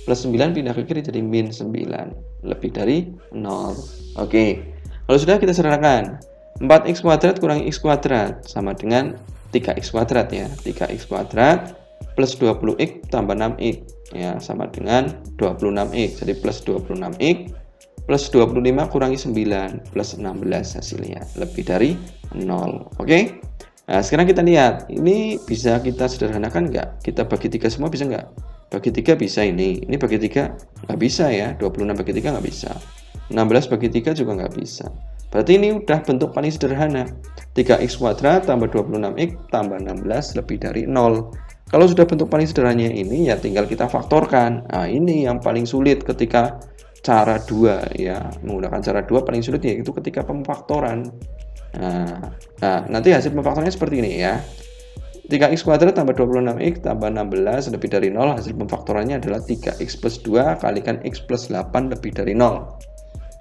plus 9 pindah ke kiri, jadi min 9. Lebih dari 0. Oke, kalau sudah kita sederhanakan. 4x kuadrat kurangi x kuadrat, sama dengan 3x kuadrat ya. 3x kuadrat plus 20x tambah 6x. Ya, sama dengan 26x, jadi plus 26x plus 25 kurangi 9 plus 16 hasilnya, lebih dari 0. Oke, nah sekarang kita lihat ini bisa kita sederhanakan nggak? Kita bagi 3 semua bisa nggak? Bagi 3 bisa, ini bagi 3 nggak bisa ya, 26 bagi 3 nggak bisa, 16 bagi 3 juga nggak bisa. Berarti ini udah bentuk paling sederhana, 3x kuadrat tambah 26x tambah 16 lebih dari 0. Kalau sudah bentuk paling sederhananya ini ya tinggal kita faktorkan. Nah, ini yang paling sulit ketika cara 2 ya, menggunakan cara 2 paling sulit yaitu ketika pemfaktoran. Nah, nanti hasil pemfaktorannya seperti ini ya. 3x kuadrat tambah 26x tambah 16 lebih dari 0, hasil pemfaktorannya adalah 3x plus 2 kalikan x plus 8 lebih dari 0.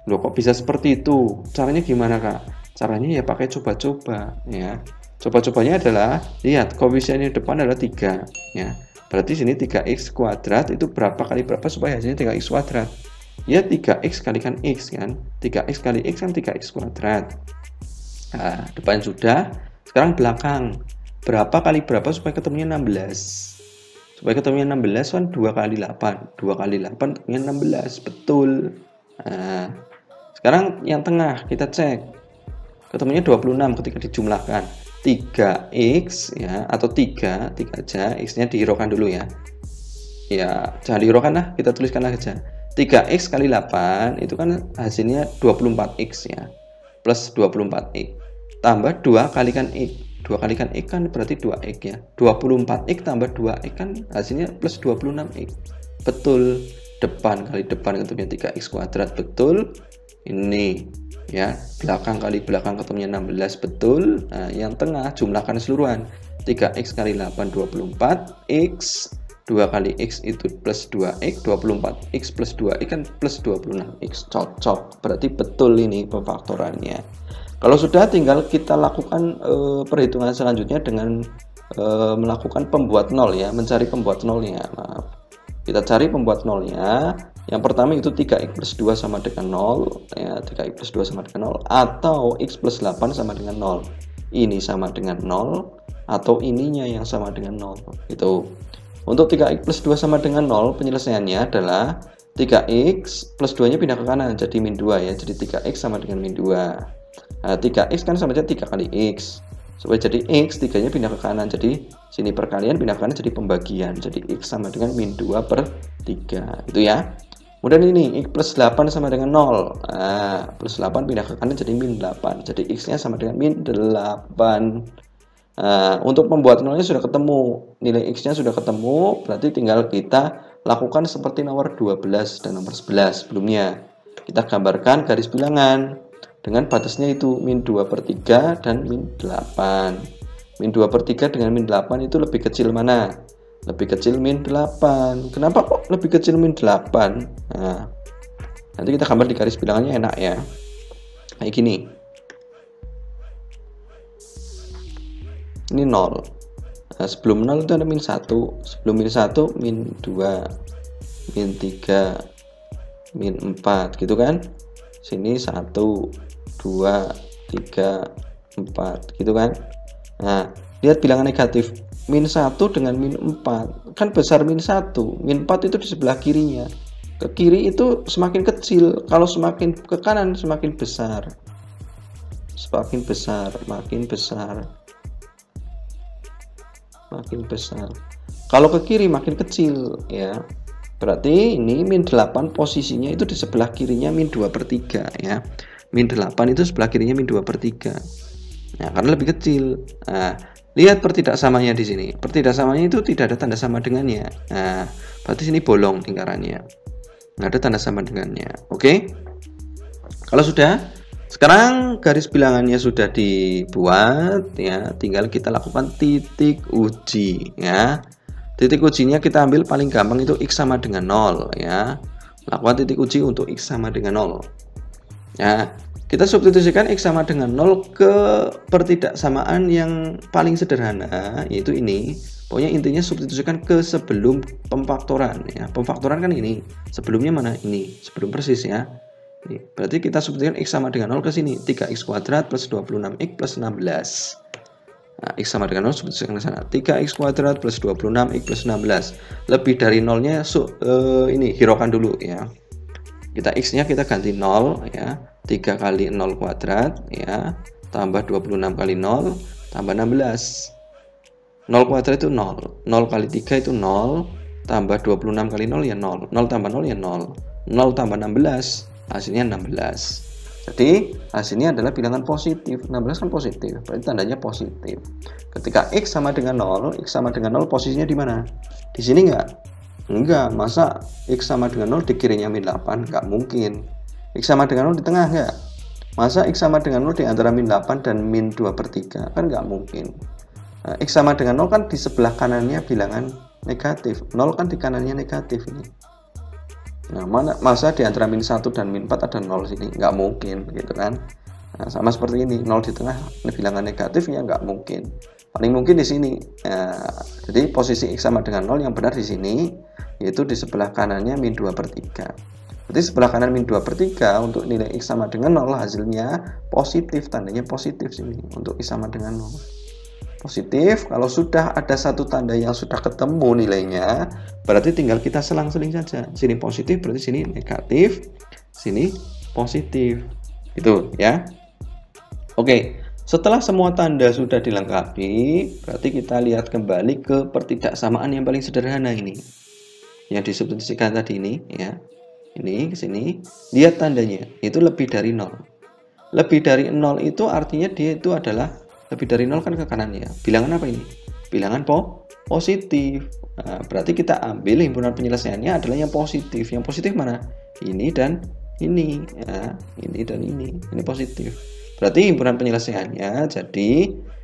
Loh, kok bisa seperti itu? Caranya gimana, Kak? Caranya ya pakai coba-coba ya. Coba-cobanya adalah lihat koefisiennya depan adalah 3 ya. Berarti sini 3x kuadrat itu berapa kali berapa supaya hasilnya 3x kuadrat? Ya 3x kalikan x kan. 3x kali x kan 3x kuadrat. Nah, depan sudah. Sekarang belakang. Berapa kali berapa supaya ketemunya 16? Supaya ketemunya 16 kan 2 kali 8. 2 kali 8 ketemunya 16. Betul. Nah, sekarang yang tengah kita cek. Ketemunya 26 ketika dijumlahkan. 3x ya, atau 3 aja, x-nya dihiraukan dulu ya. Ya, jangan dihiraukan lah, kita tuliskan aja. 3x kali 8 itu kan hasilnya 24x ya. Plus 24x. Tambah 2 kalikan x. 2 kalikan x kan berarti 2x ya. 24x tambah 2x kan hasilnya plus 26x. Betul. depan kali depan ketemunya 3x kuadrat, betul. Ini ya, belakang kali belakang ketemunya 16, betul. Nah, yang tengah jumlahkan keseluruhan. 3x kali 8 24x, 2 kali x itu plus 2x, 24x plus 2x kan plus 26x, cocok. Berarti betul ini pemfaktorannya. Kalau sudah, tinggal kita lakukan perhitungan selanjutnya dengan melakukan pembuat nol ya, mencari pembuat nolnya. Maaf. Kita cari pembuat nolnya. Yang pertama itu 3x plus 2 sama dengan 0 ya, 3x plus 2 sama dengan 0, atau x plus 8 sama dengan 0. Ini sama dengan 0 atau ininya yang sama dengan 0. Itu. Untuk 3x plus 2 sama dengan 0, penyelesaiannya adalah 3x plus 2 nya pindah ke kanan jadi min 2 ya. Jadi 3x sama dengan min 2. Nah, 3x kan sama aja 3 kali x. Supaya jadi x, 3 nya pindah ke kanan, jadi sini perkalian, pindah ke kanan jadi pembagian, jadi x sama dengan min 2 per 3, itu ya. Kemudian ini x plus 8 sama dengan 0. Nah, plus 8 pindah ke kanan jadi min 8, jadi x nya sama dengan min 8. Nah, untuk pembuat nolnya sudah ketemu, nilai x nya sudah ketemu, berarti tinggal kita lakukan seperti nomor 12 dan nomor 11 sebelumnya. Kita gambarkan garis bilangan dengan batasnya itu min 2 per 3 dan min 8. Min 2 per 3 dengan min 8 itu lebih kecil mana? Lebih kecil min 8. Kenapa kok lebih kecil min 8? Nah, nanti kita gambar di garis bilangannya enak ya. Kayak gini. Ini 0. Nah, sebelum 0 itu ada min 1. Sebelum min 1, min 2, min 3, min 4 gitu kan. Sini 1, 2, 3, 4 gitu kan. Nah, lihat bilangan negatif. Min 1 dengan min 4 kan besar min 1. Min 4 itu di sebelah kirinya. Ke kiri itu semakin kecil, kalau semakin ke kanan semakin besar. Semakin besar, makin besar, makin besar. Kalau ke kiri makin kecil ya. Berarti ini min 8 posisinya itu di sebelah kirinya min 2 per 3 ya. Min 8 itu sebelah kirinya min 2 per 3. Nah, karena lebih kecil. Nah, lihat pertidaksamanya di sini. Pertidaksamanya itu tidak ada tanda sama dengannya. Nah, berarti sini bolong lingkarannya. Nggak ada tanda sama dengannya. Oke? Kalau sudah, sekarang garis bilangannya sudah dibuat ya, tinggal kita lakukan titik uji ya. Titik ujinya kita ambil paling gampang itu x sama dengan 0 ya. Lakukan titik uji untuk x sama dengan 0. Ya, kita substitusikan x sama dengan 0 ke pertidaksamaan yang paling sederhana, yaitu ini. Pokoknya intinya substitusikan ke sebelum pemfaktoran ya. Pemfaktoran kan ini. Sebelumnya mana? Ini. Sebelum persis ya. Ini. Berarti kita substitusikan x sama dengan 0 ke sini. 3x kuadrat plus 26x plus 16. Nah, x sama dengan 0 substitusikan ke sana. 3x kuadrat plus 26x plus 16. Lebih dari 0-nya ini hiraukan dulu ya. Kita x-nya kita ganti 0 ya. 3 kali 0 kuadrat ya, tambah 26 kali 0 tambah 16. 0 kuadrat itu 0. 0 kali 3 itu 0, tambah 26 kali 0 ya 0. 0 tambah 0 ya 0. 0 tambah 16, hasilnya 16. Jadi hasilnya adalah bilangan positif. 16 kan positif, berarti tandanya positif. Ketika x sama dengan 0, x sama dengan 0 posisinya di mana? Di sini enggak? Enggak, masa x sama dengan 0 di kirinya min 8? Enggak mungkin. X sama dengan 0 di tengah enggak? Masa x sama dengan 0 di antara min 8 dan min 2 per 3? Kan enggak mungkin. Nah, x sama dengan 0 kan di sebelah kanannya bilangan negatif. 0 kan di kanannya negatif ini. Nah, masa di antara min 1 dan min 4 ada 0 sini? Nggak mungkin, gitu kan? Nah, sama seperti ini, 0 di tengah bilangan negatif ya nggak mungkin. Paling mungkin di sini. Nah, jadi posisi x sama dengan 0 yang benar di sini, yaitu di sebelah kanannya min 2 per 3. Berarti sebelah kanan min 2 per 3 untuk nilai x sama dengan 0 hasilnya positif, tandanya positif sini untuk x sama dengan 0. Positif. Kalau sudah ada satu tanda yang sudah ketemu nilainya, berarti tinggal kita selang-seling saja. Sini positif berarti sini negatif, sini positif. Itu ya. Oke, setelah semua tanda sudah dilengkapi, berarti kita lihat kembali ke pertidaksamaan yang paling sederhana ini. Yang disubstitusikan tadi ini ya. Ini ke sini, lihat tandanya, itu lebih dari 0. Lebih dari 0 itu artinya dia itu adalah lebih dari 0 kan ke kanan ya. Bilangan apa ini? Bilangan positif. Nah, berarti kita ambil himpunan penyelesaiannya adalah yang positif. Yang positif mana? Ini dan ini. Ya, ini dan ini. Ini positif. Berarti himpunan penyelesaiannya jadi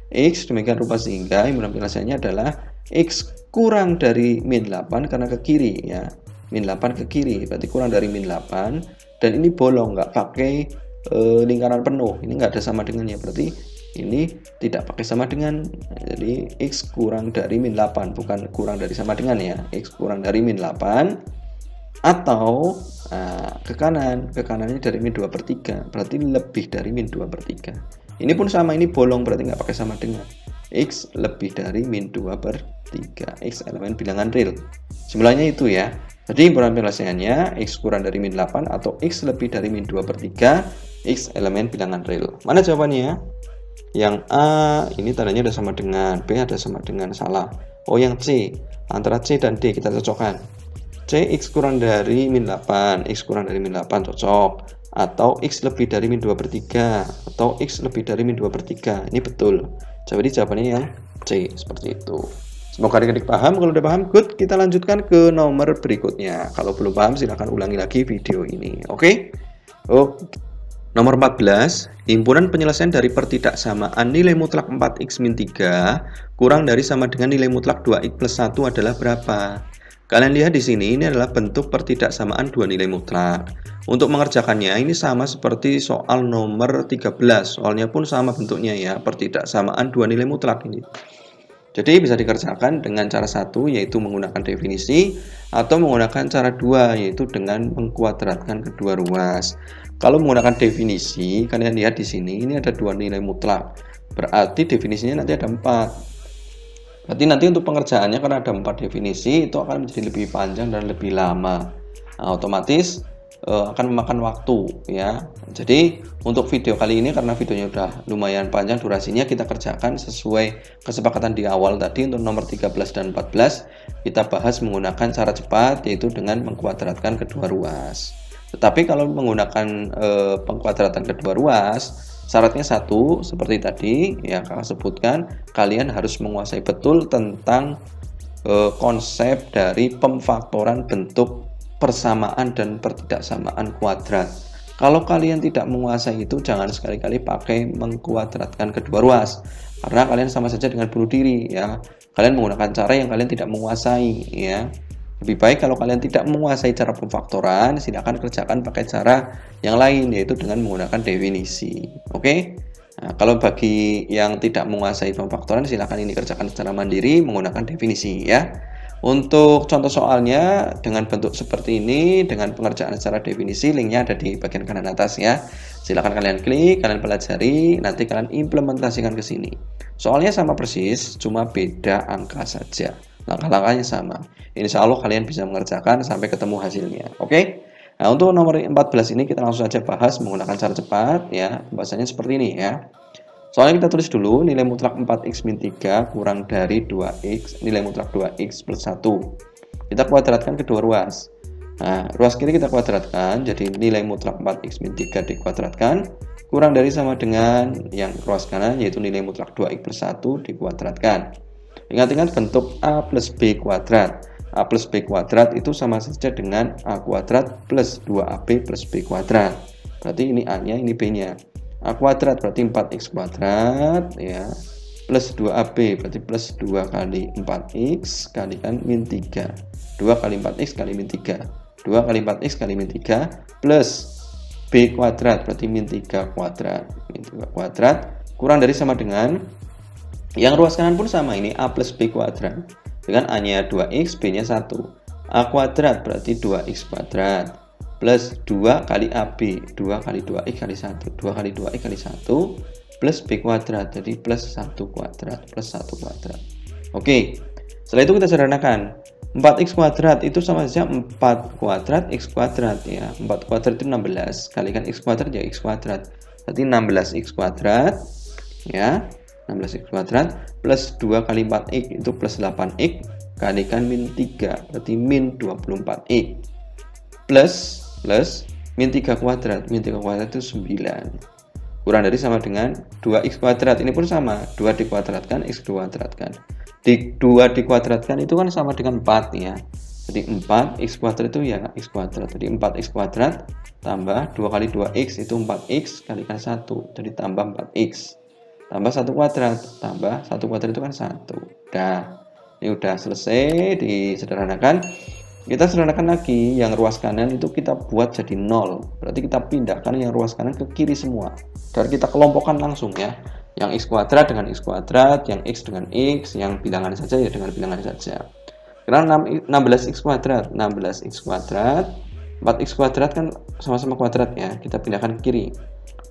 X demikian rupa sehingga himpunan penyelesaiannya adalah X kurang dari min 8 karena ke kiri ya. Min 8 ke kiri berarti kurang dari min 8 dan ini bolong nggak pakai lingkaran penuh. Ini nggak ada sama dengannya berarti ini tidak pakai sama dengan. Jadi X kurang dari min 8 bukan kurang dari sama dengan ya. X kurang dari min 8 atau ke kanan, ke kanannya dari min 2/3 berarti lebih dari min 2/3. Ini pun sama, ini bolong berarti nggak pakai sama dengan. X lebih dari min 2/3. X elemen bilangan real. Simulasinya itu ya. Jadi himpunan penyelesaiannya X kurang dari min 8 atau X lebih dari min 2/3. X elemen bilangan real. Mana jawabannya? Yang A ini tandanya ada sama dengan, B ada sama dengan, salah. Oh yang C, antara C dan D kita cocokkan. C X kurang dari min 8, X kurang dari min 8 cocok. Atau X lebih dari min 2/3 atau X lebih dari min 2/3. Ini betul. Jadi jawabannya yang C, seperti itu. Semoga adik-adik paham. Kalau udah paham, good. Kita lanjutkan ke nomor berikutnya. Kalau belum paham silahkan ulangi lagi video ini. Oke? Nomor 14, himpunan penyelesaian dari pertidaksamaan nilai mutlak 4x-3 kurang dari sama dengan nilai mutlak 2x plus 1 adalah berapa? Kalian lihat di sini, ini adalah bentuk pertidaksamaan dua nilai mutlak. Untuk mengerjakannya, ini sama seperti soal nomor 13. Soalnya pun sama bentuknya ya, pertidaksamaan dua nilai mutlak ini. Jadi bisa dikerjakan dengan cara satu, yaitu menggunakan definisi, atau menggunakan cara dua, yaitu dengan mengkuadratkan kedua ruas. Kalau menggunakan definisi, kalian lihat di sini, ini ada dua nilai mutlak. Berarti definisinya nanti ada 4. Berarti nanti untuk pengerjaannya karena ada 4 definisi itu akan menjadi lebih panjang dan lebih lama. Nah, otomatis akan memakan waktu ya. Jadi untuk video kali ini karena videonya udah lumayan panjang durasinya, kita kerjakan sesuai kesepakatan di awal tadi. Untuk nomor 13 dan 14 kita bahas menggunakan cara cepat, yaitu dengan mengkuadratkan kedua ruas. Tetapi kalau menggunakan pengkuadratan kedua ruas, syaratnya satu, seperti tadi yang kakak sebutkan, kalian harus menguasai betul tentang konsep dari pemfaktoran bentuk persamaan dan pertidaksamaan kuadrat. Kalau kalian tidak menguasai itu, jangan sekali-kali pakai mengkuadratkan kedua ruas, karena kalian sama saja dengan bunuh diri ya. Kalian menggunakan cara yang kalian tidak menguasai ya. Lebih baik kalau kalian tidak menguasai cara pemfaktoran, silakan kerjakan pakai cara yang lain, yaitu dengan menggunakan definisi. Oke? Nah, kalau bagi yang tidak menguasai pemfaktoran, silakan ini kerjakan secara mandiri menggunakan definisi ya. Untuk contoh soalnya dengan bentuk seperti ini, dengan pengerjaan secara definisi, linknya ada di bagian kanan atas ya. Silakan kalian klik, kalian pelajari, nanti kalian implementasikan ke sini. Soalnya sama persis, cuma beda angka saja. Langkah-langkahnya sama. Insya Allah kalian bisa mengerjakan sampai ketemu hasilnya. Oke? Nah, untuk nomor 14 ini kita langsung saja bahas menggunakan cara cepat ya. Bahasanya seperti ini ya. Soalnya kita tulis dulu nilai mutlak 4x-3 kurang dari 2x, nilai mutlak 2x plus 1. Kita kuadratkan kedua ruas. Nah, ruas kiri kita kuadratkan, jadi nilai mutlak 4x-3 dikuadratkan kurang dari sama dengan yang ruas kanan, yaitu nilai mutlak 2x plus 1 dikuadratkan. Ingat-ingat bentuk A plus B kuadrat. A plus B kuadrat itu sama saja dengan A kuadrat plus 2AB plus B kuadrat. Berarti ini A-nya, ini B-nya. A kuadrat berarti 4x kuadrat ya, plus 2AB berarti plus 2 kali 4x kalikan min 3. 2 kali 4x kali min 3. 2 kali 4x kali min 3 plus B kuadrat berarti min 3 kuadrat. Min 3 kuadrat kurang dari sama dengan yang ruas kanan pun sama, ini A plus B kuadrat. Dengan A-nya 2x, B-nya 1. A kuadrat berarti 2x kuadrat. Plus 2 kali AB. 2 kali 2x kali 1. 2 kali 2x kali 1. Plus B kuadrat. Jadi plus 1 kuadrat. Plus 1 kuadrat. Oke. Setelah itu kita sederhanakan. 4x kuadrat itu sama saja 4 kuadrat x kuadrat ya. 4 kuadrat itu 16. Kalikan x kuadrat ya x kuadrat. Berarti 16x kuadrat. Ya. 16x kuadrat plus 2 kali 4x itu plus 8x kalikan min 3 berarti min 24x plus min 3 kuadrat. Min 3 kuadrat itu 9 kurang dari sama dengan 2x kuadrat. Ini pun sama, 2 dikuadratkan x dikuadratkan. 2 dikuadratkan itu kan sama dengan 4 ya. Jadi 4 x kuadrat itu ya x kuadrat. Jadi 4x kuadrat tambah 2 kali 2x itu 4x kalikan 1. Jadi tambah 4x. Tambah 1 kuadrat. Tambah 1 kuadrat itu kan 1. Udah. Ini udah selesai disederhanakan. Kita sederhanakan lagi. Yang ruas kanan itu kita buat jadi 0. Berarti kita pindahkan yang ruas kanan ke kiri semua. Dan kita kelompokkan langsung ya. Yang x kuadrat dengan x kuadrat. Yang x dengan x. Yang bilangan saja ya dengan bilangan saja. Karena 16x kuadrat, 16x kuadrat, 4x kuadrat kan sama-sama kuadrat ya, kita pindahkan ke kiri.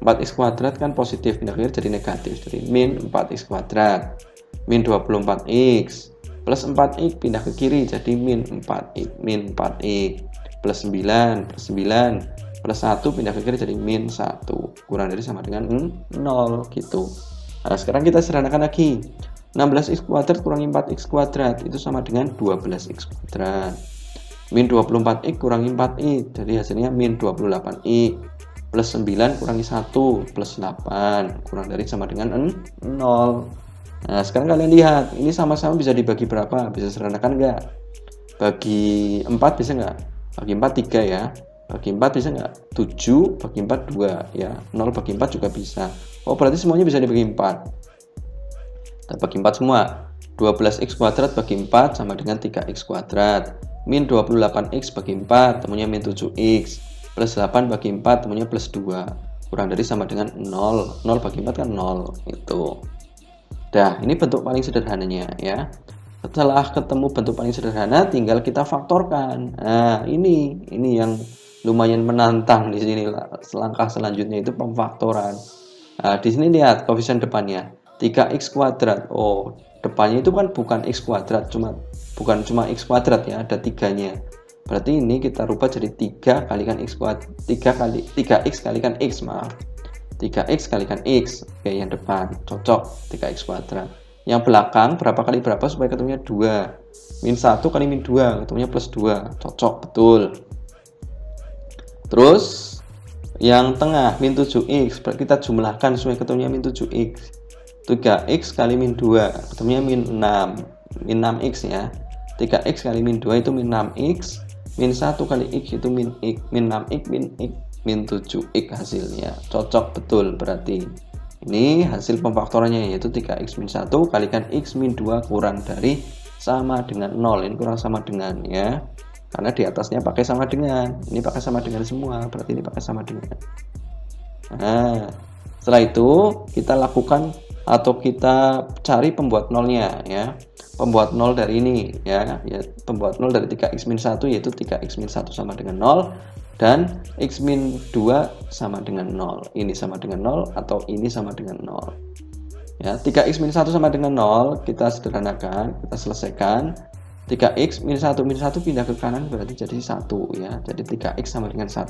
4x kuadrat kan positif, pindah ke kiri jadi negatif, jadi min 4x kuadrat, min 24x, plus 4x pindah ke kiri jadi min 4x, plus 9, plus 9, plus 1 pindah ke kiri jadi min 1, kurang dari sama dengan 0 gitu. Nah sekarang kita sederhanakan lagi. 16x kuadrat kurangi 4x kuadrat itu sama dengan 12x kuadrat. Min 24x kurangi 4x, jadi hasilnya min 28x. Plus 9 kurangi 1, plus 8, kurang dari sama dengan 0. Nah sekarang kalian lihat, ini sama-sama bisa dibagi berapa? Bisa sederhanakan nggak? Bagi 4 bisa nggak? Bagi 4 3 ya. Bagi 4 bisa nggak? 7, bagi 4 2 ya. 0 bagi 4 juga bisa. Oh berarti semuanya bisa dibagi 4. Kita bagi 4 semua. 12x kuadrat bagi 4 sama dengan 3x kuadrat. Min 28x bagi 4 temunya min 7x. Plus 8 bagi 4 temunya plus 2. Kurang dari sama dengan 0. 0 bagi 4 kan 0. Itu. Dah, ini bentuk paling sederhananya ya. Setelah ketemu bentuk paling sederhana tinggal kita faktorkan. Nah, ini yang lumayan menantang di sini. Langkah selanjutnya itu pemfaktoran. Nah, di sini lihat koefisien depannya. 3x kuadrat. Oh, depannya itu kan bukan x kuadrat, bukan cuma x kuadrat ya, ada 3-nya. Berarti ini kita rubah jadi 3 kalikan x kuadrat, 3x kalikan x, maaf. 3x kalikan x. Oke, yang depan cocok 3x kuadrat. Yang belakang berapa kali berapa supaya ketemunya 2. Min 1 kali min 2 ketemunya plus 2. Cocok, betul. Terus yang tengah min 7x, kita jumlahkan supaya ketemunya min 7x. 3x kali min 2 ketemunya min 6, min 6x ya. 3x kali min 2 itu min 6x, min 1 kali x itu min x, min 6x min x, min 7x hasilnya. Cocok, betul. Berarti ini hasil pemfaktorannya yaitu 3x min 1 kalikan x min 2 kurang dari sama dengan 0. Ini kurang sama dengan ya, karena di atasnya pakai sama dengan, ini pakai sama dengan semua, berarti ini pakai sama dengan. Nah setelah itu kita lakukan atau kita cari pembuat nolnya ya. Pembuat nol dari ini ya, pembuat nol dari 3x min 1 yaitu 3x min 1 sama dengan 0 dan x min 2 sama dengan 0. Ini sama dengan 0 atau ini sama dengan 0. Ya, 3x min 1 sama dengan 0 kita sederhanakan, kita selesaikan. 3x min 1 pindah ke kanan berarti jadi 1 ya. Jadi 3x sama dengan 1.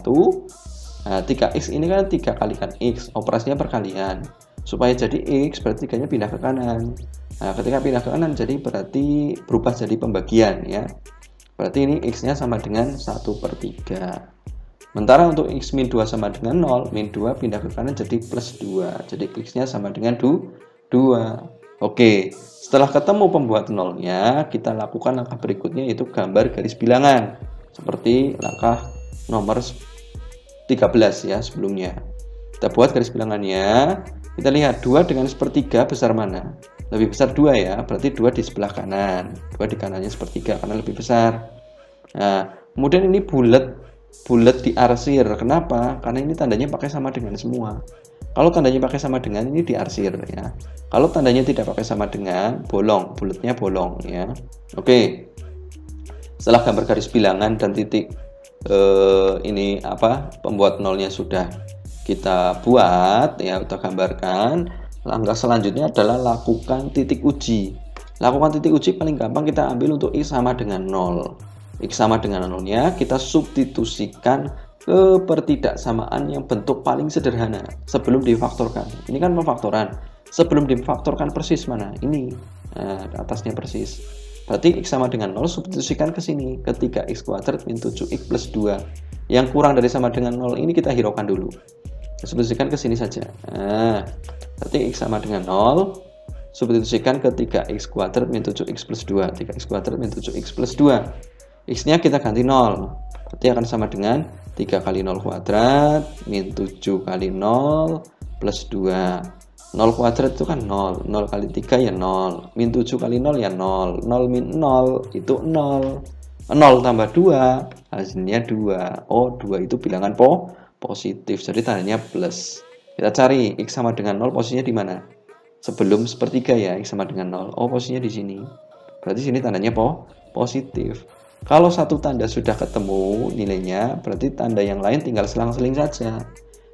Nah, 3x ini kan 3 kalikan x, operasinya perkalian. Supaya jadi x berarti 3-nya pindah ke kanan. Nah ketika pindah ke kanan jadi berarti berubah jadi pembagian ya. Berarti ini x-nya sama dengan 1/3. Sementara untuk x min 2 sama dengan 0, min 2 pindah ke kanan jadi plus 2. Jadi x-nya sama dengan 2. Oke, setelah ketemu pembuat nolnya, kita lakukan langkah berikutnya yaitu gambar garis bilangan. Seperti langkah nomor 13 ya sebelumnya. Kita buat garis bilangannya. Kita lihat 2 dengan 1/3 besar mana? Lebih besar 2 ya, berarti 2 di sebelah kanan. 2 di kanannya 1/3 karena lebih besar. Nah, kemudian ini bulat diarsir. Kenapa? Karena ini tandanya pakai sama dengan semua. Kalau tandanya pakai sama dengan ini diarsir ya. Kalau tandanya tidak pakai sama dengan, bolong, bulatnya bolong ya. Oke. Setelah gambar garis bilangan dan titik ini pembuat nolnya sudah kita buat ya, kita gambarkan. Langkah selanjutnya adalah lakukan titik uji. Lakukan titik uji paling gampang kita ambil untuk x sama dengan 0. X sama dengan 0-nya kita substitusikan ke pertidaksamaan yang bentuk paling sederhana sebelum difaktorkan. Ini kan pemfaktoran. Sebelum difaktorkan persis mana? Ini. Nah, atasnya persis. Berarti x sama dengan 0 substitusikan ke sini, ke 3x kuadrat min 7x plus 2. Yang kurang dari sama dengan 0 ini kita hiraukan dulu. Substitusikan ke sini saja. Nah, berarti x sama dengan 0 substitusikan ke 3x kuadrat min 7x plus 2. 3x kuadrat min 7x plus 2. X-nya kita ganti 0. Berarti akan sama dengan 3 kali 0 kuadrat min 7 kali 0 plus 2. 0 kuadrat itu kan 0. 0 kali 3 ya 0. Min 7 kali 0 ya 0. 0 min 0 itu 0. 0 tambah 2 hasilnya 2. Oh, 2 itu bilangan positif. Jadi tandanya plus. Kita cari X sama dengan 0 posisinya di mana? Sebelum sepertiga ya, X sama dengan 0. Oh, posisinya di sini. Berarti sini tandanya positif. Kalau satu tanda sudah ketemu nilainya, berarti tanda yang lain tinggal selang-seling saja.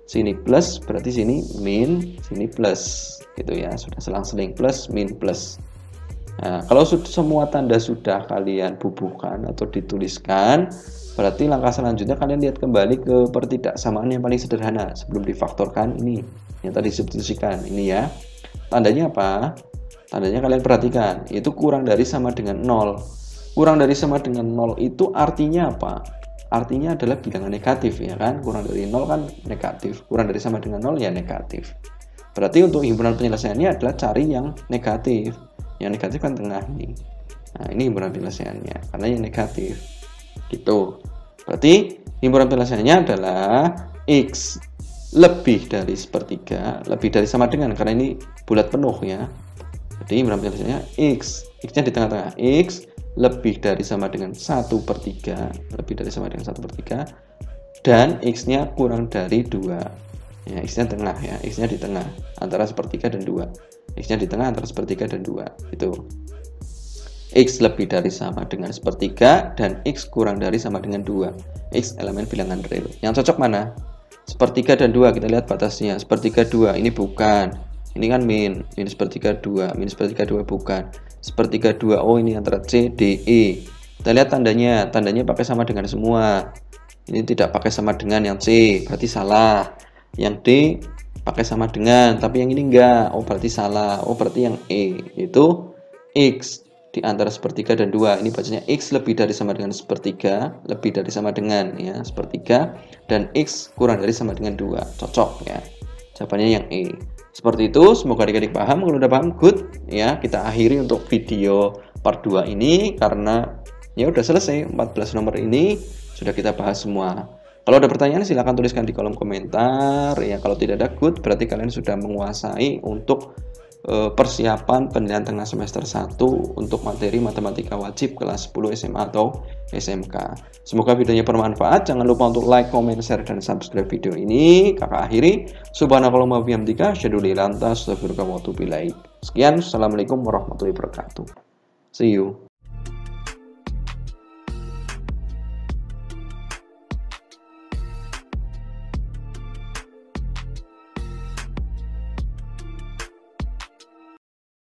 Sini plus, berarti sini min, sini plus. Gitu ya, sudah selang-seling plus, min, plus. Nah, kalau semua tanda sudah kalian bubuhkan atau dituliskan, berarti langkah selanjutnya kalian lihat kembali ke pertidaksamaan yang paling sederhana sebelum difaktorkan ini. Yang tadi substitusikan ini ya. Tandanya apa? Tandanya kalian perhatikan, itu kurang dari sama dengan 0. Kurang dari sama dengan 0 itu artinya apa? Artinya adalah bilangan negatif ya kan? Kurang dari 0 kan negatif. Kurang dari sama dengan 0 ya negatif. Berarti untuk himpunan penyelesaiannya adalah cari yang negatif. Yang negatif kan tengah ini. Nah, ini himpunan penyelesaiannya karena yang negatif. Gitu. Berarti himpunan penyelesaiannya adalah X lebih dari sepertiga, lebih dari sama dengan, karena ini bulat penuh ya. Jadi himpunan penyelesaiannya X-nya di tengah-tengah, X lebih dari sama dengan 1/3, lebih dari sama dengan 1/3, dan X-nya kurang dari 2. Ya, X-nya tengah ya, X-nya di tengah antara sepertiga dan 2. X-nya di tengah antara sepertiga dan 2. Itu. X lebih dari sama dengan sepertiga dan X kurang dari sama dengan 2. X elemen bilangan real. Yang cocok mana? Sepertiga dan 2, kita lihat batasnya. Sepertiga 2, ini bukan. Ini kan min sepertiga 2. Min sepertiga 2 bukan. Sepertiga 2, oh ini antara C, D, E. Kita lihat tandanya. Tandanya pakai sama dengan semua. Ini tidak pakai sama dengan yang C, berarti salah. Yang D pakai sama dengan, tapi yang ini enggak. Oh, berarti salah. Oh, berarti yang E. Itu X di antara sepertiga dan 2. Ini bacanya X lebih dari sama dengan sepertiga, lebih dari sama dengan ya sepertiga, dan X kurang dari sama dengan 2. Cocok ya. Jawabannya yang E. Seperti itu, semoga adik-adik paham. Kalau udah paham, good ya. Kita akhiri untuk video part 2 ini karena ya udah selesai. 14 nomor ini sudah kita bahas semua. Kalau ada pertanyaan silahkan tuliskan di kolom komentar ya. Kalau tidak ada good berarti kalian sudah menguasai untuk persiapan penilaian tengah semester 1 untuk materi matematika wajib kelas 10 SMA atau SMK. Semoga videonya bermanfaat. Jangan lupa untuk like, comment, share, dan subscribe video ini. Kakak akhiri. Subhanakallahumma wa bihamdika asyhadu an la ilaha illa anta astaghfiruka wa atubu ilaik. Sekian. Assalamualaikum warahmatullahi wabarakatuh. See you.